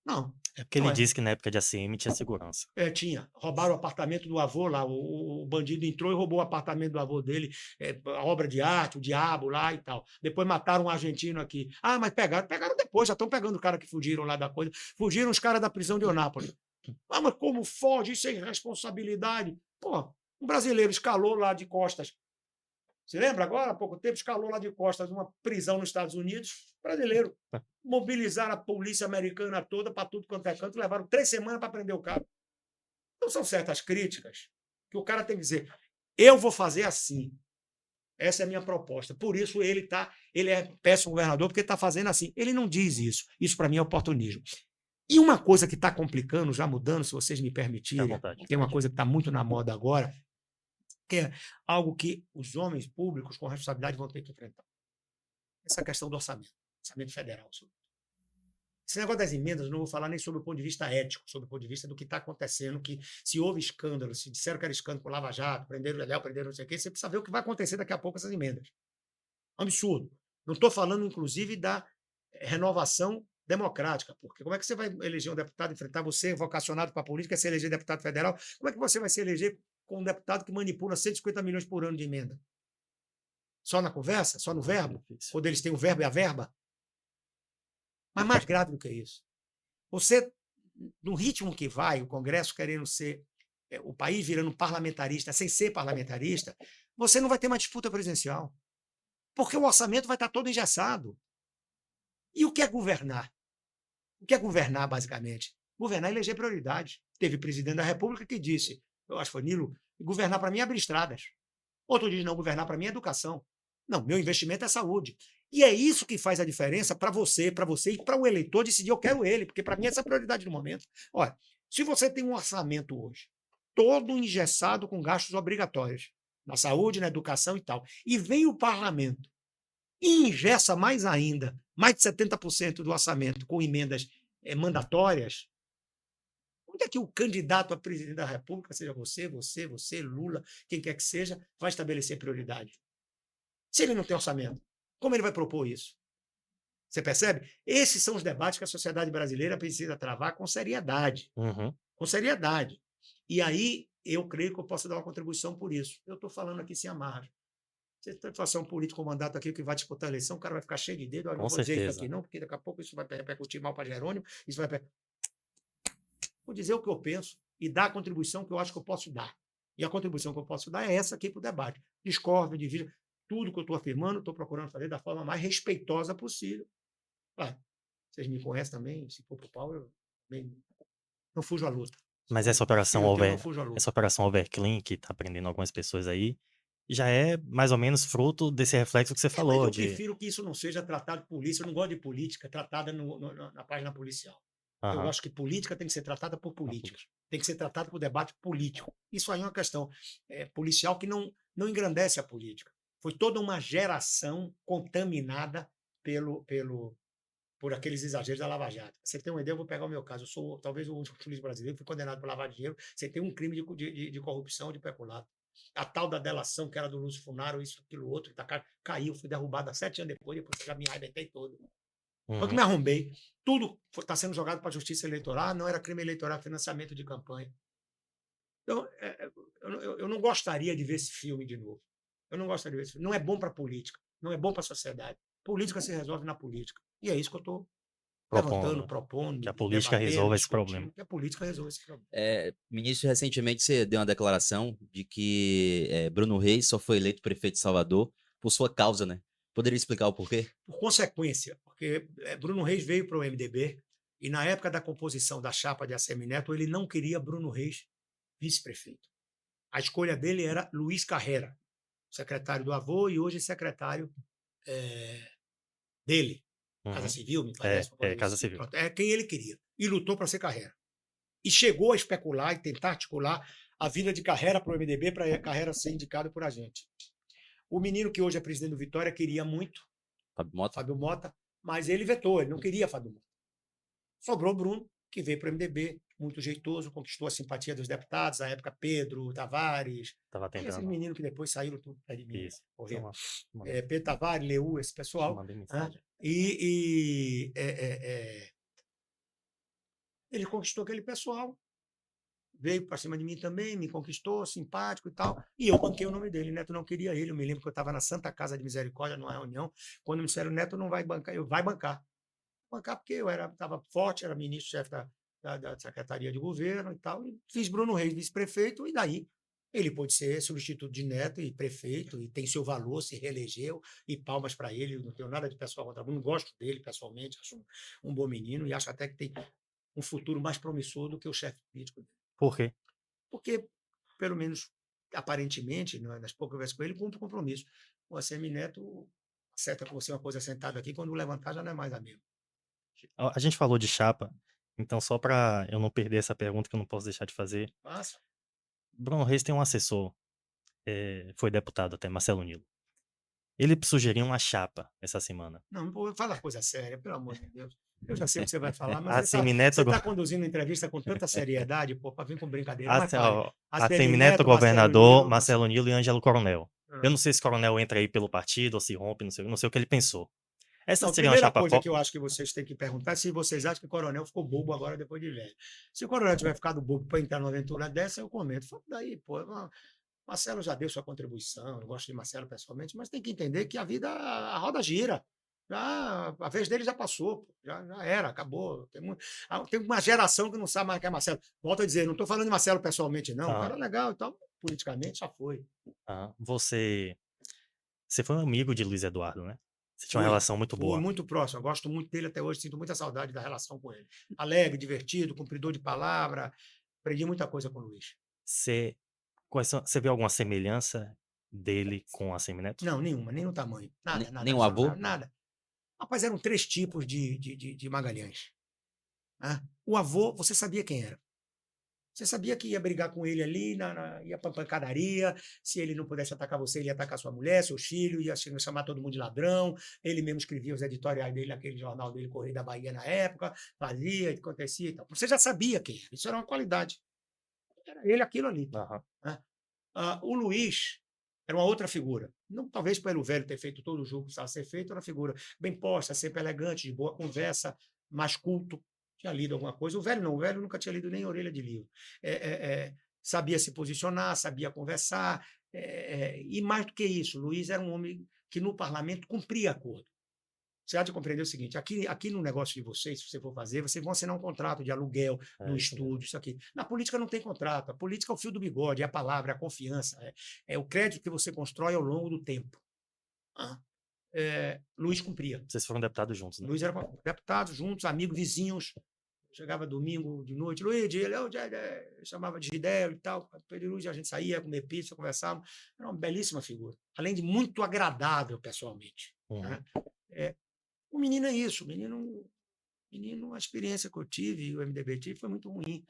Não. É porque ele disse que na época de ACM tinha segurança. Tinha. Roubaram o apartamento do avô lá. O bandido entrou e roubou o apartamento do avô dele, a obra de arte, o diabo lá e tal. Depois mataram um argentino aqui. Mas pegaram depois, já estão pegando o cara que fugiram lá da coisa. Fugiram os caras da prisão de Onápolis. Mas como foge? Isso é irresponsabilidade. Pô, um brasileiro escalou lá de costas. Você lembra agora, há pouco tempo, escalou lá de costas uma prisão nos Estados Unidos, brasileiro. Mobilizaram a polícia americana toda para tudo quanto é canto, levaram 3 semanas para prender o cara. Então são certas críticas que o cara tem que dizer: eu vou fazer assim. Essa é a minha proposta. Por isso ele é péssimo governador, porque está fazendo assim. Ele não diz isso. Isso, para mim, é oportunismo. E uma coisa que está complicando, já mudando, se vocês me permitirem, tem uma coisa que está muito na moda agora, que é algo que os homens públicos com responsabilidade vão ter que enfrentar. Essa questão do orçamento federal. Esse negócio das emendas, eu não vou falar nem sobre o ponto de vista ético, sobre o ponto de vista do que está acontecendo, que se houve escândalo, se disseram que era escândalo por Lava Jato, prenderam o Leléu, prenderam não sei o quê, você precisa ver o que vai acontecer daqui a pouco com essas emendas. É um absurdo. Não estou falando, inclusive, da renovação democrática, porque como é que você vai eleger um deputado, enfrentar você, vocacionado para a política, se eleger deputado federal, como é que você vai se eleger com um deputado que manipula 150 milhões por ano de emenda? Só na conversa? Só no verbo? Quando eles têm o verbo e a verba? Mas mais grave do que isso. Você, no ritmo que vai, o Congresso querendo ser, o país virando parlamentarista, sem ser parlamentarista, você não vai ter uma disputa presidencial. Porque o orçamento vai estar todo engessado. E o que é governar? O que é governar, basicamente? Governar é eleger prioridades. Teve presidente da República que disse, eu acho que foi Nilo, governar para mim é abrir estradas. Outro diz, não, governar para mim é educação. Não, meu investimento é saúde. E é isso que faz a diferença para você e para o eleitor decidir, eu quero ele, porque para mim essa é a prioridade do momento. Olha, se você tem um orçamento hoje, todo engessado com gastos obrigatórios, na saúde, na educação e tal, e vem o parlamento e engessa mais ainda, mais de 70% do orçamento com emendas mandatórias, onde é que o candidato a presidente da República, seja você, Lula, quem quer que seja, vai estabelecer prioridade? Se ele não tem orçamento, como ele vai propor isso? Você percebe? Esses são os debates que a sociedade brasileira precisa travar com seriedade. Uhum. Com seriedade. E aí, eu creio que eu posso dar uma contribuição por isso. Eu estou falando aqui sem amarras. Você tem situação político, um mandato aqui que vai disputar a eleição, o cara vai ficar cheio de dedo. Eu não Com vou dizer isso certeza. aqui, não, porque daqui a pouco isso vai repercutir mal para Jerônimo. Isso vai. Vou dizer o que eu penso e dar a contribuição que eu acho que eu posso dar. E a contribuição que eu posso dar é essa aqui para o debate. Discordo, divido. Tudo que eu estou afirmando, estou procurando fazer da forma mais respeitosa possível. Claro, vocês me conhecem também, se for para o pau, eu também não fujo à luta. Mas essa operação Eu over, não fujo à luta. essa operação Overclean, que tá prendendo algumas pessoas aí, já é mais ou menos fruto desse reflexo que você Mas falou eu de. prefiro que isso não seja tratado por polícia. Eu não gosto de política tratada na página policial. Eu Aham. acho que política tem que ser tratada por políticos. política. Tem que ser tratada por debate político. Isso aí é uma questão policial que não engrandece a política. Foi toda uma geração contaminada por aqueles exageros da Lava Jato. Você tem uma ideia? Eu vou pegar o meu caso. Eu sou talvez o único polícia brasileiro que fui condenado por lavar dinheiro. Você tem um crime de corrupção, de peculato. A tal da delação, que era do Lúcio Funaro, isso, aquilo, outro, caiu, fui derrubado há 7 anos depois já me arrebentei todo. Foi que Uhum. me arrombei. Tudo está sendo jogado para a justiça eleitoral. Não era crime eleitoral, financiamento de campanha. Então, eu não gostaria de ver esse filme de novo. Eu não gostaria de ver esse filme. Não é bom para a política. Não é bom para a sociedade. Política se resolve na política. E é isso que eu estou levantando, Propondo propondo, que a política debatendo, resolva esse discutindo, problema. que a política resolva esse problema. Ministro, recentemente você deu uma declaração de que Bruno Reis só foi eleito prefeito de Salvador por sua causa, né? Poderia explicar o porquê? Por consequência, porque Bruno Reis veio para o MDB e, na época da composição da chapa de Assemineto, ele não queria Bruno Reis vice-prefeito. A escolha dele era Luiz Carrera, secretário do avô e hoje secretário dele. Casa Uhum. Civil, me parece. Casa Civil. Pronto, é quem ele queria. E lutou para ser Carrera. E chegou a especular e tentar articular a vinda de Carrera para o MDB, para Carrera ser indicado por a gente. O menino que hoje é presidente do Vitória queria muito, Fábio Mota, mas ele vetou, ele não queria Fábio Mota. Sobrou Bruno, que veio para o MDB, muito jeitoso, conquistou a simpatia dos deputados, à época Pedro, Tavares, Tava esses tentando. meninos que depois saíram tudo de mim, Isso. correram. Mandei Pedro Tavares, Leu, esse pessoal. mensagem. Ele conquistou aquele pessoal, veio para cima de mim também, me conquistou, simpático e tal, e eu banquei o nome dele. Neto não queria ele. Eu me lembro que eu estava na Santa Casa de Misericórdia, numa reunião, quando me disseram, Neto não vai bancar, eu vai bancar. Bancar porque eu estava forte, era ministro-chefe da Secretaria de Governo e tal, e fiz Bruno Reis vice-prefeito, e daí ele pôde ser substituto de Neto e prefeito, e tem seu valor, se reelegeu, e palmas para ele, não tenho nada de pessoal contra Bruno, gosto dele pessoalmente, acho um bom menino, e acho até que tem um futuro mais promissor do que o chefe político dele. Por quê? Porque, pelo menos, aparentemente, nas poucas vezes com ele, cumpre o compromisso. O Assemineto acerta com você uma coisa sentada aqui, quando levantar já não é mais amigo. A gente falou de chapa, então só para eu não perder essa pergunta que eu não posso deixar de fazer. Passa. Bruno Reis tem um assessor, foi deputado até, Marcelo Nilo. Ele sugeriu uma chapa essa semana. Não, fala coisa séria, pelo amor de Deus. Eu já sei o que você vai falar, mas Assemineto você está conduzindo a entrevista com tanta seriedade, pô, para vir com brincadeira. Mas fale. Assemineto, governador, Marcelo Nilo e Ângelo Coronel. Eu não sei se Coronel entra aí pelo partido ou se rompe, não sei o que ele pensou. Essa Não, a seria uma primeira chapa coisa que eu acho que vocês têm que perguntar é se vocês acham que o Coronel ficou bobo agora depois de velho. Se o Coronel tiver ficado bobo para entrar numa aventura dessa, eu comento. Fala daí, pô. Marcelo já deu sua contribuição, eu gosto de Marcelo pessoalmente, mas tem que entender que a vida, a roda gira. Já, a vez dele já passou, pô, já era, acabou. Tem uma geração que não sabe mais quem é Marcelo. Volto a dizer, não estou falando de Marcelo pessoalmente, não. O cara é legal e tal, politicamente já foi. Você foi um amigo de Luiz Eduardo, né? Você tinha uma relação muito boa. Fui muito próximo, eu gosto muito dele até hoje, sinto muita saudade da relação com ele. Alegre, divertido, cumpridor de palavra, aprendi muita coisa com o Luiz. Você vê alguma semelhança dele com a Assemineto? Não, nenhuma, nem no tamanho. Nada, nada. Nem o avô? Nada. Rapaz, eram 3 tipos de Magalhães. O avô, você sabia quem era. Você sabia que ia brigar com ele ali, ia para pancadaria, se ele não pudesse atacar você, ele ia atacar sua mulher, seu filho, ia chamar todo mundo de ladrão, ele mesmo escrevia os editoriais dele naquele jornal dele, Correio da Bahia, na época, fazia, acontecia e tal. Você já sabia quem era, isso era uma qualidade. Era ele aquilo ali. O Luiz Era uma outra figura. Não, talvez pelo velho ter feito todo o jogo que precisava ser feito, era uma figura bem posta, sempre elegante, de boa conversa, mais culto, tinha lido alguma coisa. O velho não, o velho nunca tinha lido nem orelha de livro. Sabia se posicionar, sabia conversar, e mais do que isso, Luiz era um homem que no parlamento cumpria acordo. Você há de compreender o seguinte: aqui no negócio de vocês, se você for fazer, vocês vão assinar um contrato de aluguel do isso mesmo. estúdio, isso aqui. Na política não tem contrato. A política é o fio do bigode, é a palavra, é a confiança, é o crédito que você constrói ao longo do tempo. Luiz cumpria. Vocês foram deputados juntos, né? Luiz era deputado, juntos, amigos, vizinhos. Chegava domingo de noite, Luiz, ele chamava de Gidel e tal. Pedro Luiz, a gente saía, comer pizza, conversava. Era uma belíssima figura. Além de muito agradável pessoalmente. Né? O menino é isso. O menino, a experiência que eu tive, o MDB tive, foi muito ruim.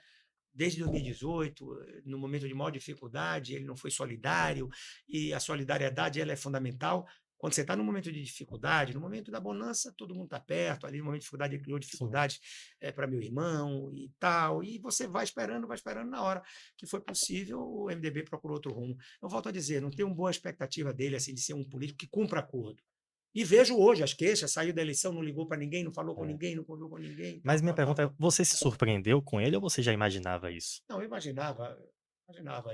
Desde 2018, no momento de maior dificuldade, ele não foi solidário, e a solidariedade ela é fundamental. Quando você está no momento de dificuldade, no momento da bonança, todo mundo está perto, ali no momento de dificuldade, ele criou dificuldades para meu irmão e tal, e você vai esperando, na hora que foi possível, o MDB procurou outro rumo. Eu volto a dizer, não tenho uma boa expectativa dele assim, de ser um político que cumpra acordo. E vejo hoje as queixas, saiu da eleição, não ligou para ninguém, não falou com ninguém, não conversou com ninguém. Mas minha pergunta é, você se surpreendeu com ele ou você já imaginava isso? Não, eu imaginava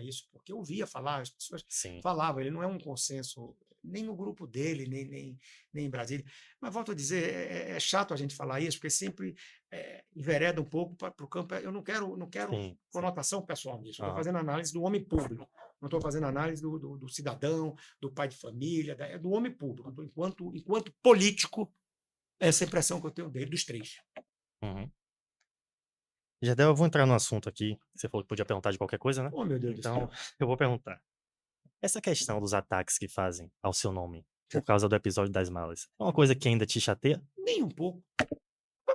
isso, porque eu ouvia falar, as pessoas Sim. falavam, ele não é um consenso, nem no grupo dele, nem em Brasília. Mas volto a dizer, é chato a gente falar isso, porque sempre envereda um pouco para o campo. Eu não quero Sim. conotação pessoal nisso. Eu estou Aham. fazendo análise do homem público. Não estou fazendo análise do cidadão, do pai de família, é do homem público. Enquanto político, essa é a impressão que eu tenho dele, dos três. Jardel, eu vou entrar no assunto aqui. Você falou que podia perguntar de qualquer coisa, né? Oh, meu Deus do Então, céu. eu vou perguntar. Essa questão dos ataques que fazem ao seu nome por causa do episódio das malas, é uma coisa que ainda te chateia? Nem um pouco.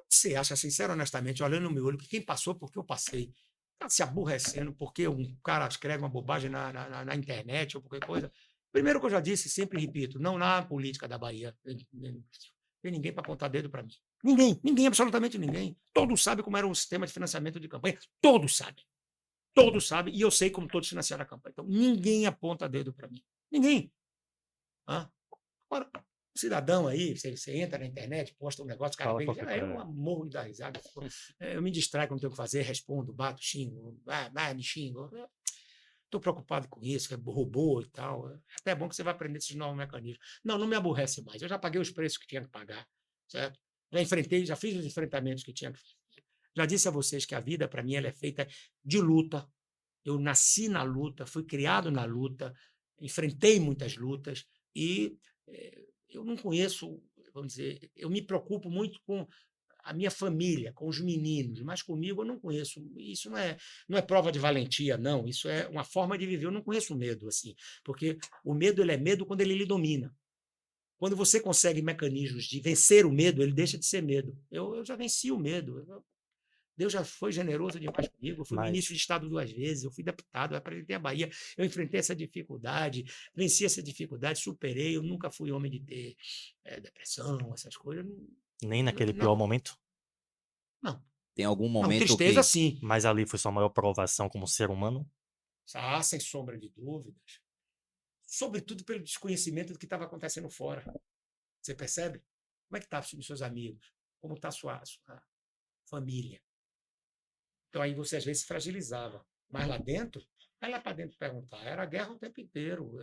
Você acha, sincero, honestamente, olhando no meu olho, que quem passou porque eu passei, tá se aborrecendo porque um cara escreve uma bobagem na internet ou qualquer coisa? Primeiro que eu já disse, sempre repito, não na política da Bahia tem ninguém para apontar dedo para mim. Ninguém, absolutamente ninguém. Todos sabem como era o sistema de financiamento de campanha. Todos sabem, e eu sei como todos financiaram a campanha. Então, ninguém aponta dedo para mim. Ninguém. Agora, cidadão aí, você entra na internet, posta um negócio, o cara Fala vem, qualquer eu coisa. morro de dar risada. Eu me distraio quando tenho que fazer, respondo, bato, xingo, me xingo. Estou preocupado com isso, que é robô e tal. É até bom que você vai aprender esses novos mecanismos. Não me aborrece mais. Eu já paguei os preços que tinha que pagar, certo? Já fiz os enfrentamentos que tinha que fazer. Já disse a vocês que a vida, para mim, ela é feita de luta. Eu nasci na luta, fui criado na luta, enfrentei muitas lutas e eu não conheço, vamos dizer, eu me preocupo muito com a minha família, com os meninos, mas comigo eu não conheço. Isso não é prova de valentia, não. Isso é uma forma de viver. Eu não conheço medo, assim, porque o medo ele é medo quando ele lhe domina. Quando você consegue mecanismos de vencer o medo, ele deixa de ser medo. Eu já venci o medo. Deus já foi generoso demais comigo. Eu fui ministro de Estado 2 vezes, eu fui deputado, eu apresentei a Bahia, eu enfrentei essa dificuldade, venci essa dificuldade, superei. Eu nunca fui homem de ter depressão, essas coisas. Nem naquele pior momento? Não. Tem algum Não, momento tristeza que... sim. Mas ali foi sua maior provação como ser humano? Sem sombra de dúvidas. Sobretudo pelo desconhecimento do que estava acontecendo fora. Você percebe? Como é que estão os seus amigos? Como está a sua família? Então aí você às vezes se fragilizava. Mas lá dentro, vai lá para dentro perguntar. Era guerra o tempo inteiro.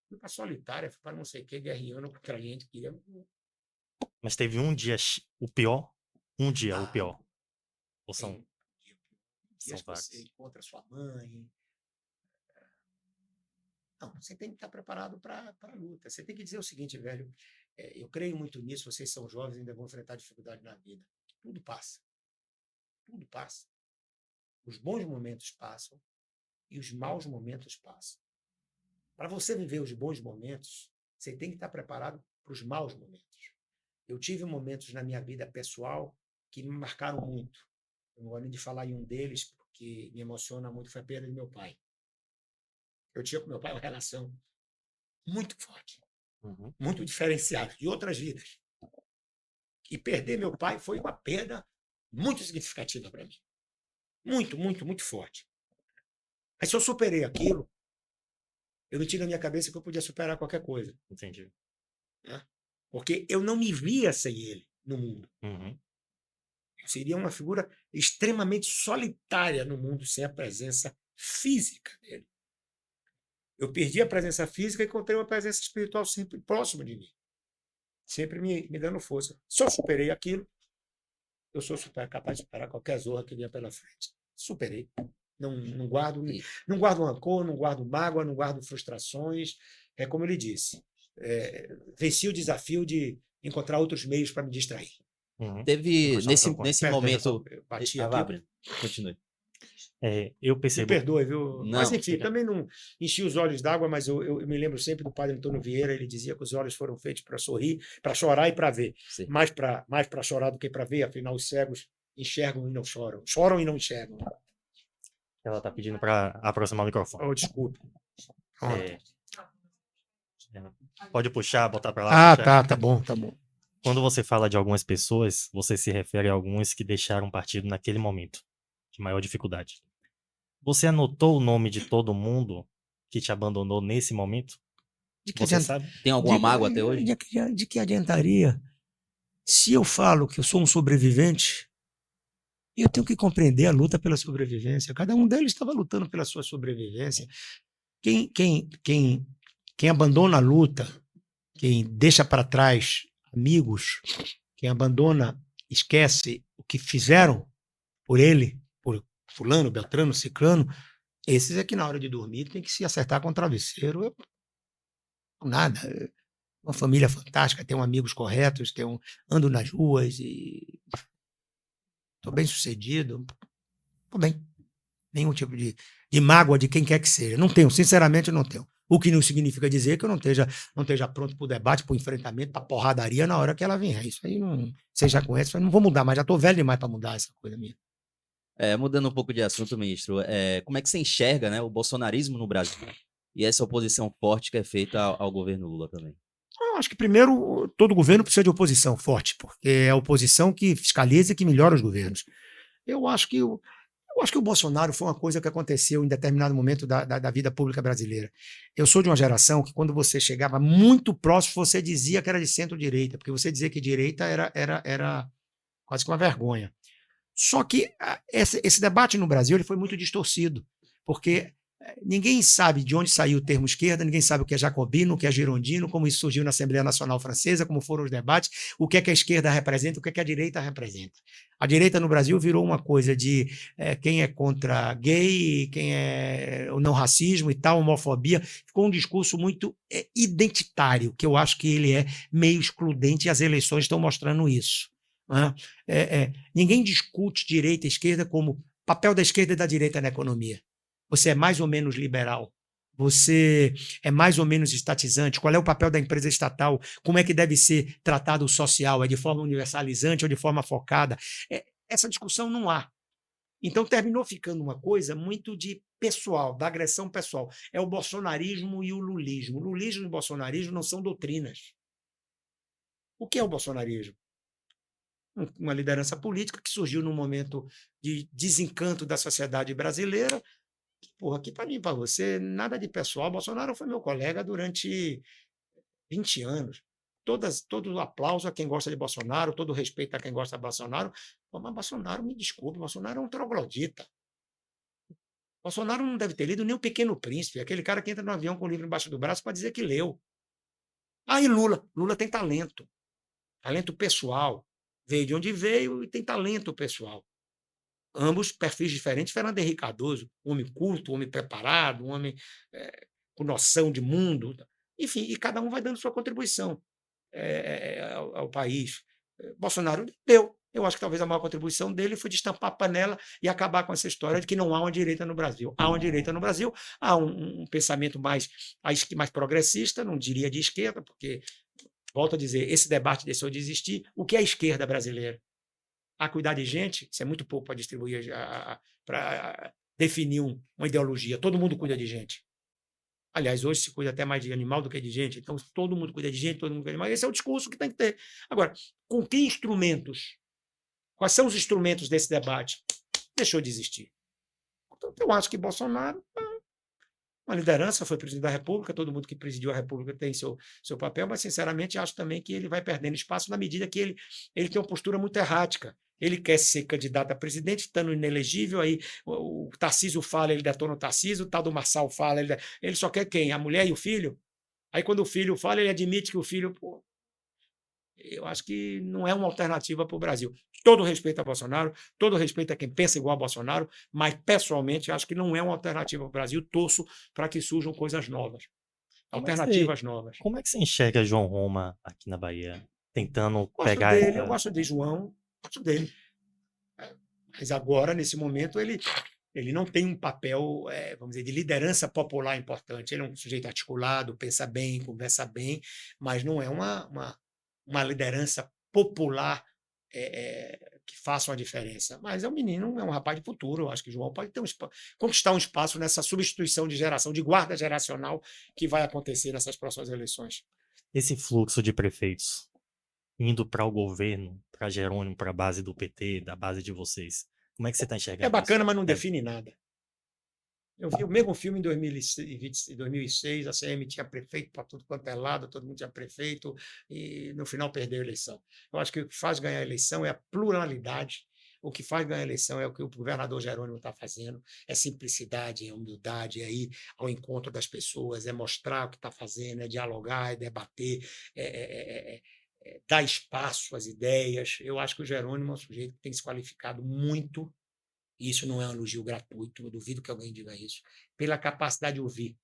Fui para solitária, fui para não sei o que, guerreando com o cliente. Mas teve um dia o pior? Um dia o pior? Ou Tem são dias que vários? você encontra sua mãe. Não, você tem que estar preparado para a luta. Você tem que dizer o seguinte, velho, eu creio muito nisso, vocês são jovens, ainda vão enfrentar dificuldade na vida. Tudo passa. Tudo passa. Os bons momentos passam e os maus momentos passam. Para você viver os bons momentos, você tem que estar preparado para os maus momentos. Eu tive momentos na minha vida pessoal que me marcaram muito. Eu não gosto nem de falar em um deles, porque me emociona muito, foi a perda de meu pai. Eu tinha com meu pai uma relação muito forte, muito diferenciada de outras vidas. E perder meu pai foi uma perda muito significativa para mim. Muito, muito, muito forte. Mas se eu superei aquilo, eu não tinha na minha cabeça que eu podia superar qualquer coisa, Entendi. né? Porque eu não me via sem ele no mundo. Uhum. Eu seria uma figura extremamente solitária no mundo sem a presença física dele. Eu perdi a presença física e encontrei uma presença espiritual sempre próxima de mim, sempre me dando força. Se eu superei aquilo, eu sou capaz de superar qualquer zorra que vinha pela frente. Superei. Não guardo, E, não guardo rancor, não guardo mágoa, não guardo frustrações. É como ele disse, venci o desafio de encontrar outros meios para me distrair. Uhum. teve Só um pouco nesse perto da momento. eu bati Ah, vá, aqui. Breno, continue. Eu Me percebo. perdoe, viu? Mas, Não, enfim, também não enchi os olhos d'água, mas eu me lembro sempre do padre Antônio Vieira, ele dizia que os olhos foram feitos para sorrir, para chorar e para ver. sim. Mais para chorar do que para ver, afinal, os cegos enxergam e não choram. Choram e não enxergam. Ela tá pedindo para aproximar o microfone. Oh, desculpe. Pronto. É, pode puxar, botar para lá. Puxar. Tá bom, tá bom. Quando você fala de algumas pessoas, você se refere a alguns que deixaram o partido naquele momento, de maior dificuldade. Você anotou o nome de todo mundo que te abandonou nesse momento? De que Você adianta, sabe? Tem alguma mágoa até hoje? de que adiantaria? Se eu falo que eu sou um sobrevivente, eu tenho que compreender a luta pela sobrevivência. Cada um deles estava lutando pela sua sobrevivência. Quem abandona a luta, quem deixa para trás amigos, quem abandona, esquece o que fizeram por ele, por fulano, beltrano, ciclano, esses é que na hora de dormir tem que se acertar com o travesseiro. Nada. Uma família fantástica, tenho amigos corretos, ando nas ruas e estou bem sucedido. Estou bem. Nenhum tipo de mágoa de quem quer que seja. Não tenho, sinceramente, não tenho. O que não significa dizer que eu não esteja pronto para o debate, para o enfrentamento, para a porradaria na hora que ela vier. Isso aí não, você já conhece, eu não vou mudar, mas já estou velho demais para mudar essa coisa minha. Mudando um pouco de assunto, ministro, como é que você enxerga, né, o bolsonarismo no Brasil e essa oposição forte que é feita ao governo Lula também? Eu acho que, primeiro, todo governo precisa de oposição forte, porque é a oposição que fiscaliza e que melhora os governos. Eu acho que o Bolsonaro foi uma coisa que aconteceu em determinado momento da vida pública brasileira. Eu sou de uma geração que, quando você chegava muito próximo, você dizia que era de centro-direita, porque você dizia que direita era quase que uma vergonha. Só que esse debate no Brasil ele foi muito distorcido, porque ninguém sabe de onde saiu o termo esquerda, ninguém sabe o que é jacobino, o que é girondino, como isso surgiu na Assembleia Nacional Francesa, como foram os debates, o que é que a esquerda representa, o que é que a direita representa. A direita no Brasil virou uma coisa de quem é contra gay, quem é o não racismo e tal, homofobia, ficou um discurso muito identitário, que eu acho que ele é meio excludente e as eleições estão mostrando isso. Ninguém discute direita e esquerda como papel da esquerda e da direita na economia. Você é mais ou menos liberal? Você é mais ou menos estatizante? Qual é o papel da empresa estatal? Como é que deve ser tratado o social? É de forma universalizante ou de forma focada? Essa discussão não há. Então terminou ficando uma coisa muito de pessoal, da agressão pessoal. É o bolsonarismo e o lulismo. O lulismo e o bolsonarismo não são doutrinas. O que é o bolsonarismo? Uma liderança política que surgiu num momento de desencanto da sociedade brasileira. Porra, aqui para mim, para você, nada de pessoal. Bolsonaro foi meu colega durante 20 anos. Todo aplauso a quem gosta de Bolsonaro, todo respeito a quem gosta de Bolsonaro. Mas Bolsonaro, me desculpe, Bolsonaro é um troglodita. Bolsonaro não deve ter lido nem O Pequeno Príncipe, aquele cara que entra no avião com o livro embaixo do braço para dizer que leu. E Lula? Lula tem talento pessoal. Veio de onde veio e tem talento pessoal. Ambos perfis diferentes. Fernando Henrique Cardoso, um homem culto, um homem preparado, um homem com noção de mundo. Enfim, e cada um vai dando sua contribuição ao país. Bolsonaro deu. Eu acho que talvez a maior contribuição dele foi destampar a panela e acabar com essa história de que não há uma direita no Brasil. Há uma direita no Brasil, há um pensamento mais progressista, não diria de esquerda, porque, volto a dizer, esse debate deixou de existir. O que é a esquerda brasileira? Cuidar de gente, isso é muito pouco para distribuir, para definir uma ideologia. Todo mundo cuida de gente. Aliás, hoje se cuida até mais de animal do que de gente. Então, todo mundo cuida de gente, todo mundo cuida de animal. Esse é o discurso que tem que ter. Agora, com que instrumentos? Quais são os instrumentos desse debate? Deixou de existir. Então, eu acho que Bolsonaro uma liderança, foi presidente da República, todo mundo que presidiu a República tem seu papel, mas, sinceramente, acho também que ele vai perdendo espaço na medida que ele tem uma postura muito errática. Ele quer ser candidato a presidente, estando inelegível, aí o Tarcísio fala, ele detona o Tarcísio, o tal do Marçal fala, ele só quer quem? A mulher e o filho? Aí, quando o filho fala, ele admite que o filho... Pô, eu acho que não é uma alternativa para o Brasil. Todo respeito a Bolsonaro, todo respeito a quem pensa igual a Bolsonaro, mas, pessoalmente, acho que não é uma alternativa para o Brasil. Torço para que surjam coisas novas, Como é que você, alternativas novas. como é que você enxerga João Roma aqui na Bahia, tentando Gosto pegar dele, eu essa... gosto de João, gosto dele. Mas agora, nesse momento, ele não tem um papel, vamos dizer, de liderança popular importante. Ele é um sujeito articulado, pensa bem, conversa bem, mas não é uma liderança popular que faça uma diferença. Mas é um menino, é um rapaz de futuro. Eu acho que o João pode ter conquistar um espaço nessa substituição de geração, de guarda geracional que vai acontecer nessas próximas eleições. Esse fluxo de prefeitos indo para o governo, para Jerônimo, para a base do PT, da base de vocês. Como é que você está É enxergando isso? bacana, mas não define nada. Eu vi o mesmo filme em 2006, a CM tinha prefeito para tudo quanto é lado, todo mundo tinha prefeito, e no final perdeu a eleição. Eu acho que o que faz ganhar a eleição é a pluralidade, o que faz ganhar a eleição é o que o governador Jerônimo está fazendo, é simplicidade, é humildade, é ir ao encontro das pessoas, é mostrar o que está fazendo, é dialogar, é debater, dar espaço às ideias. Eu acho que o Jerônimo é um sujeito que tem se qualificado muito. E isso não é um elogio gratuito, eu duvido que alguém diga isso, pela capacidade de ouvir.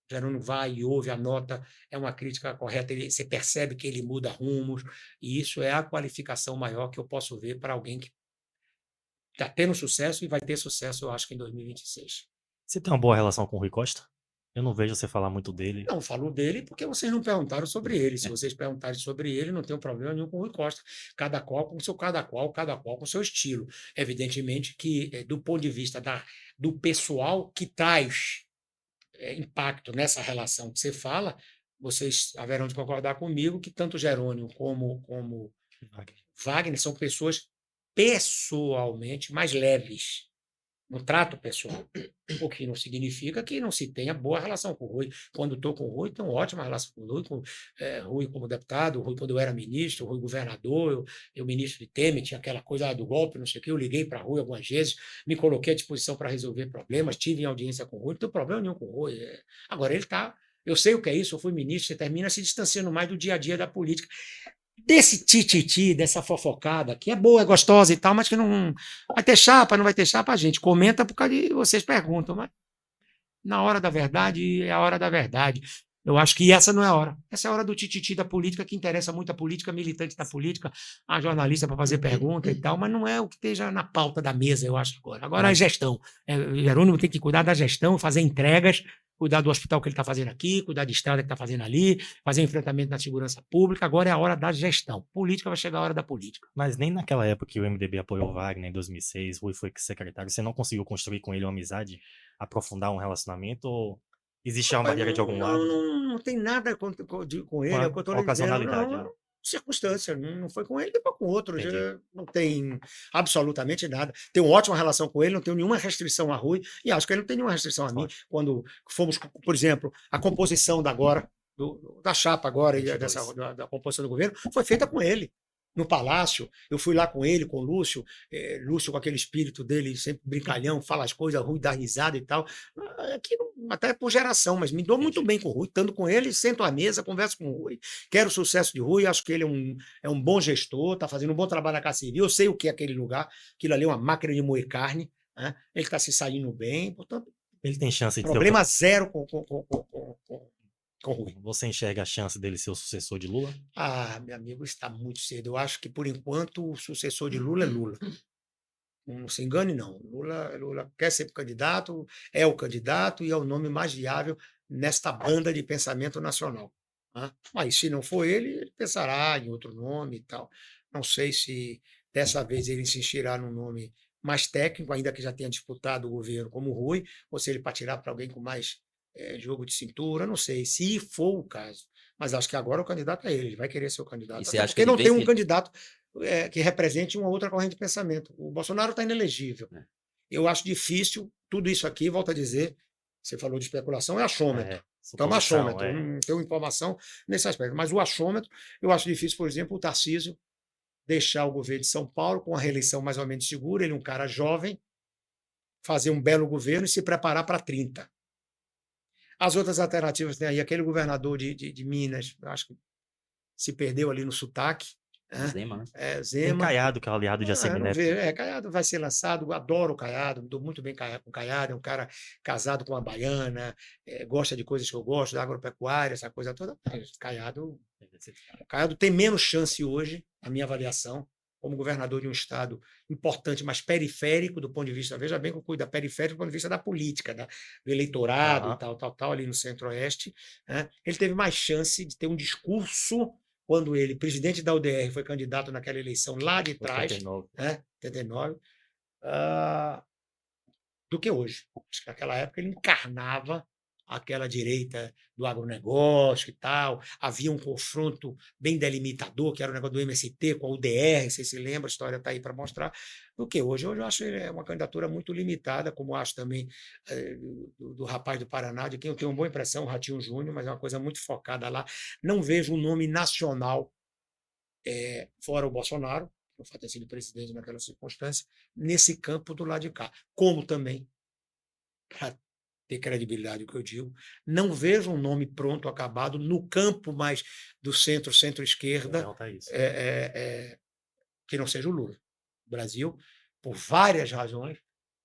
O Jerônimo vai e ouve, anota, é uma crítica correta, você percebe que ele muda rumos, e isso é a qualificação maior que eu posso ver para alguém que está tendo sucesso e vai ter sucesso, eu acho que em 2026. Você tem uma boa relação com o Rui Costa? Eu não vejo você falar muito dele. Não falo dele porque vocês não perguntaram sobre ele. Se vocês perguntarem sobre ele, não tem problema nenhum com o Rui Costa. Cada qual com o seu cada qual com o seu estilo. Evidentemente que, do ponto de vista do pessoal que traz impacto nessa relação que você fala, vocês haverão de concordar comigo que tanto Jerônimo como Wagner são pessoas pessoalmente mais leves no trato pessoal, o que não significa que não se tenha boa relação com o Rui. Quando estou com o Rui, tenho ótima relação com o Rui, Rui como deputado, Rui quando eu era ministro, Rui governador, eu ministro de Temer, tinha aquela coisa do golpe, não sei o quê, eu liguei para Rui algumas vezes, me coloquei à disposição para resolver problemas, tive em audiência com o Rui, não tenho problema nenhum com o Rui. Agora, ele está... Eu sei o que é isso, eu fui ministro, você termina se distanciando mais do dia a dia da política. Desse tititi, dessa fofocada, que é boa, é gostosa e tal, mas que não vai ter chapa, não vai ter chapa, a gente comenta por causa de vocês perguntam, mas na hora da verdade é a hora da verdade. Eu acho que essa não é a hora. Essa é a hora do tititi da política, que interessa muito a política, militante da política, a jornalista para fazer pergunta e tal, mas não é o que esteja na pauta da mesa, eu acho, agora. Agora a gestão. Jerônimo tem que cuidar da gestão, fazer entregas, cuidar do hospital que ele está fazendo aqui, cuidar de estrada que está fazendo ali, fazer enfrentamento na segurança pública. Agora é a hora da gestão. Política vai chegar a hora da política. Mas nem naquela época que o MDB apoiou o Wagner, em 2006, Rui foi secretário, você não conseguiu construir com ele uma amizade, aprofundar um relacionamento, ou existe uma barreira de algum lado? Não tem nada com ele, é o que eu estou lhe dizendo. Ocasionalidade, né? Circunstância, não foi com ele, foi com outro. Entendi. Não tem absolutamente nada. Tenho uma ótima relação com ele, não tenho nenhuma restrição a Rui, e acho que ele não tem nenhuma restrição a mim. Quando fomos, por exemplo, a composição da chapa agora, da composição do governo, foi feita com ele. No Palácio, eu fui lá com ele, com o Lúcio, Lúcio com aquele espírito dele, sempre brincalhão, fala as coisas, Rui dá risada e tal. Aqui, até por geração, mas me dou muito bem com o Rui, estando com ele, sento à mesa, converso com o Rui, quero o sucesso de Rui, acho que ele é um bom gestor, está fazendo um bom trabalho na Casa Civil, eu sei o que é aquele lugar, aquilo ali é uma máquina de moer carne, né? Ele está se saindo bem, portanto, Ele tem chance de problema zero com Rui. Você enxerga a chance dele ser o sucessor de Lula? Meu amigo, está muito cedo. Eu acho que, por enquanto, o sucessor de Lula é Lula. Não se engane, não. Lula quer ser candidato, é o candidato e é o nome mais viável nesta banda de pensamento nacional. Né? Mas, se não for ele pensará em outro nome e tal. Não sei se dessa vez ele insistirá num nome mais técnico, ainda que já tenha disputado o governo como o Rui, ou se ele partirá para alguém com mais jogo de cintura, não sei, se for o caso. Mas acho que agora o candidato é ele vai querer ser o candidato. Porque não tem um candidato que represente uma outra corrente de pensamento. O Bolsonaro está inelegível. Eu acho difícil, tudo isso aqui, volto a dizer, Você falou de especulação, é achômetro. Então, suposição, achômetro. Não tenho informação nesse aspecto. Mas o achômetro, eu acho difícil, por exemplo, o Tarcísio deixar o governo de São Paulo com a reeleição mais ou menos segura, ele é um cara jovem, fazer um belo governo e se preparar para 30. As outras alternativas tem aí, aquele governador de Minas, eu acho que se perdeu ali no sotaque, né? Zema, né? Tem Zema. Caiado, que é o aliado de Eu ACM não Neto. vejo. Caiado vai ser lançado, eu adoro o Caiado, me dou muito bem com o Caiado, é um cara casado com uma baiana, gosta de coisas que eu gosto, da agropecuária, essa coisa toda. Mas Caiado tem menos chance hoje, na minha avaliação, como governador de um estado importante, mas periférico do ponto de vista, veja bem que eu cuido da periférica do ponto de vista da política, do eleitorado e tal, ali no Centro-Oeste, né? Ele teve mais chance de ter um discurso quando ele, presidente da UDR, foi candidato naquela eleição lá de trás, 89. né, 89, do que hoje. Acho que naquela época ele encarnava aquela direita do agronegócio e tal. Havia um confronto bem delimitador, que era o negócio do MST com a UDR, você se lembra, a história está aí para mostrar, do que hoje. Hoje eu acho ele uma candidatura muito limitada, como acho também do rapaz do Paraná, de quem eu tenho uma boa impressão, o Ratinho Júnior, mas é uma coisa muito focada lá. Não vejo um nome nacional, fora o Bolsonaro, por fato de ter sido presidente naquela circunstância, nesse campo do lado de cá. Como também, para ter credibilidade o que eu digo, não vejo um nome pronto, acabado, no campo mais do centro-esquerda, que não seja o Lula. O Brasil, por várias razões,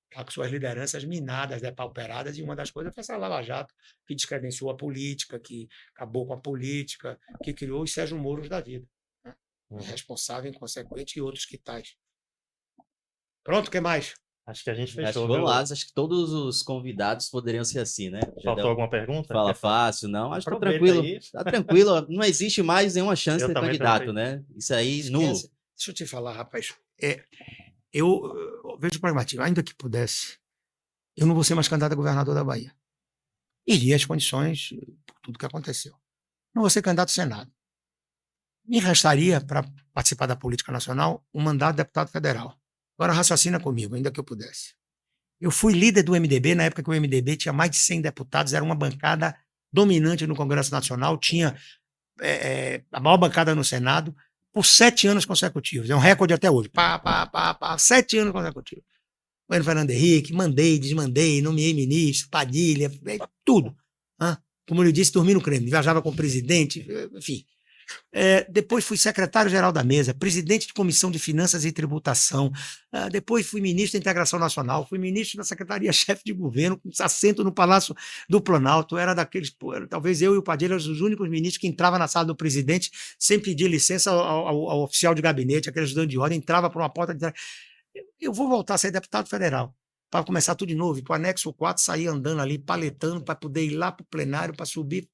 está com suas lideranças minadas, depauperadas, e uma das coisas foi essa Lava Jato, que descredenciou a política, que acabou com a política, que criou os Sérgio Moros da vida. Responsável, inconsequente e outros que tais. Pronto, o que mais? Acho que a gente Acho que fechou. vamos Viu? lá, acho que todos os convidados poderiam ser assim, né? Faltou alguma pergunta? Fala Quer falar? fácil, não. Acho que tá Aproveita tranquilo. aí. Tá tranquilo. Não existe mais nenhuma chance Eu de ter também candidato, tranquilo. né? Isso aí, nulo. Esquece. Deixa eu te falar, rapaz. Eu vejo o pragmatismo. Ainda que pudesse, eu não vou ser mais candidato a governador da Bahia. Iria as condições, por tudo que aconteceu. Não vou ser candidato ao Senado. Me restaria, para participar da política nacional, um mandato de deputado federal. Agora raciocina comigo, ainda que eu pudesse. Eu fui líder do MDB na época que o MDB tinha mais de 100 deputados, era uma bancada dominante no Congresso Nacional, tinha a maior bancada no Senado, por 7 anos consecutivos. É um recorde até hoje. 7 anos consecutivos. O Fernando Henrique, mandei, desmandei, nomeei ministro, Padilha, tudo. Como eu disse, dormi no Kremlin, viajava com o presidente, enfim. Depois fui secretário-geral da mesa, presidente de comissão de finanças e tributação, depois fui ministro da integração nacional, fui ministro da secretaria-chefe de governo, com assento no Palácio do Planalto, era daqueles, talvez eu e o Padilha éramos os únicos ministros que entrava na sala do presidente sem pedir licença ao oficial de gabinete, aquele ajudante de ordem, entrava por uma porta de trás. Eu vou voltar a ser deputado federal, para começar tudo de novo, para o anexo 4, sair andando ali, paletando, para poder ir lá para o plenário, para subir.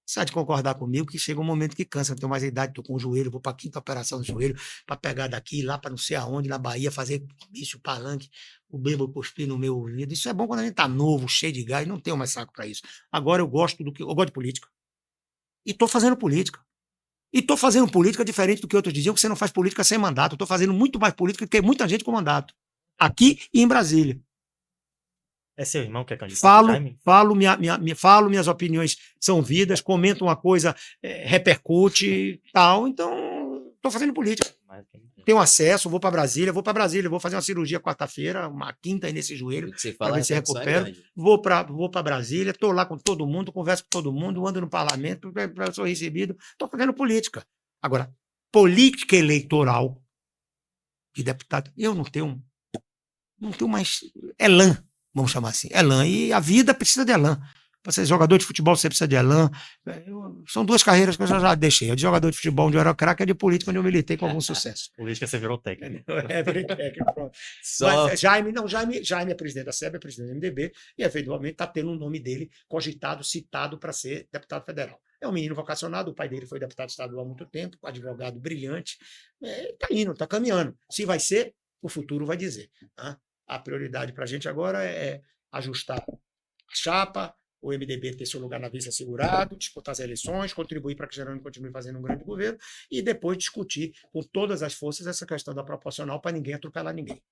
Você há de concordar comigo que chega um momento que cansa, não tenho mais idade, estou com o joelho, vou para a 5ª operação do joelho, para pegar daqui, lá para não sei aonde, na Bahia, fazer comício, palanque, o bêbado cuspir no meu ouvido. Isso é bom quando a gente está novo, cheio de gás, não tenho mais saco para isso. Agora eu gosto de política. E estou fazendo política. E estou fazendo política diferente do que outros diziam, que você não faz política sem mandato. Estou fazendo muito mais política do que muita gente com mandato. Aqui e em Brasília. É seu irmão que é candidato? Falo, minhas opiniões são vidas, comento uma coisa, repercute, tal. Então, estou fazendo política. Tenho acesso, vou para Brasília, vou fazer uma cirurgia quarta-feira, uma quinta aí nesse joelho, para ver se recupero. Vou para Brasília, estou lá com todo mundo, converso com todo mundo, ando no parlamento, sou recebido, estou fazendo política. Agora, política eleitoral de deputado, eu não tenho mais elan. Vamos chamar assim, elan. E a vida precisa de elan. Para ser jogador de futebol, você precisa de elan. São 2 carreiras que eu já deixei. A de jogador de futebol, onde eu era craque, e a de política, onde eu militei com algum sucesso. Política, você virou técnico. Virei técnico, pronto. Mas Jaime é presidente da SEB, é presidente do MDB, e eventualmente está tendo o nome dele cogitado, citado para ser deputado federal. É um menino vocacionado, o pai dele foi deputado estadual há muito tempo, advogado brilhante. Está indo, está caminhando. Se vai ser, o futuro vai dizer. A prioridade para a gente agora é ajustar a chapa, o MDB ter seu lugar na vice assegurado, disputar as eleições, contribuir para que Jerônimo continue fazendo um grande governo e depois discutir com todas as forças essa questão da proporcional para ninguém atropelar ninguém.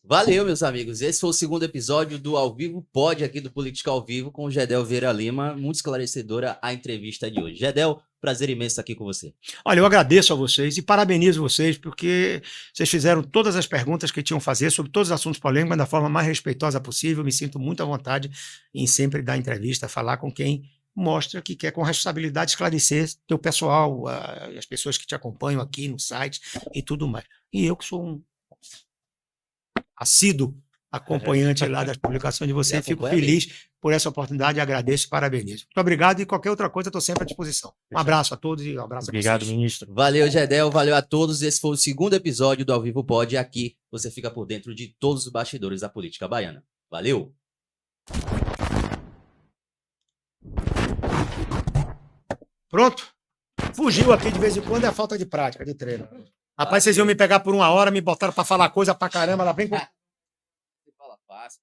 Valeu, meus amigos. Esse foi o segundo episódio do Ao Vivo Pod aqui do Política ao Vivo com o Gedel Vieira Lima. Muito esclarecedora a entrevista de hoje. Gedel, prazer imenso estar aqui com você. Olha, eu agradeço a vocês e parabenizo vocês porque vocês fizeram todas as perguntas que tinham a fazer sobre todos os assuntos polêmicos da forma mais respeitosa possível. Me sinto muito à vontade em sempre dar entrevista, falar com quem mostra que quer com responsabilidade esclarecer teu pessoal, as pessoas que te acompanham aqui no site e tudo mais. E eu que sou um assíduo acompanhante lá das publicações de você, fico feliz por essa oportunidade, agradeço e parabenizo. Muito obrigado e qualquer outra coisa estou sempre à disposição. Um abraço a todos e um abraço a vocês. Obrigado, ministro. Valeu, Gedel, valeu a todos. Esse foi o segundo episódio do Ao Vivo Pod. Aqui você fica por dentro de todos os bastidores da política baiana. Valeu! Pronto? Fugiu aqui de vez em quando, é falta de prática, de treino. Rapaz, vocês iam me pegar por 1 hora, me botaram para falar coisa pra caramba, lá vem com... Você fala fácil.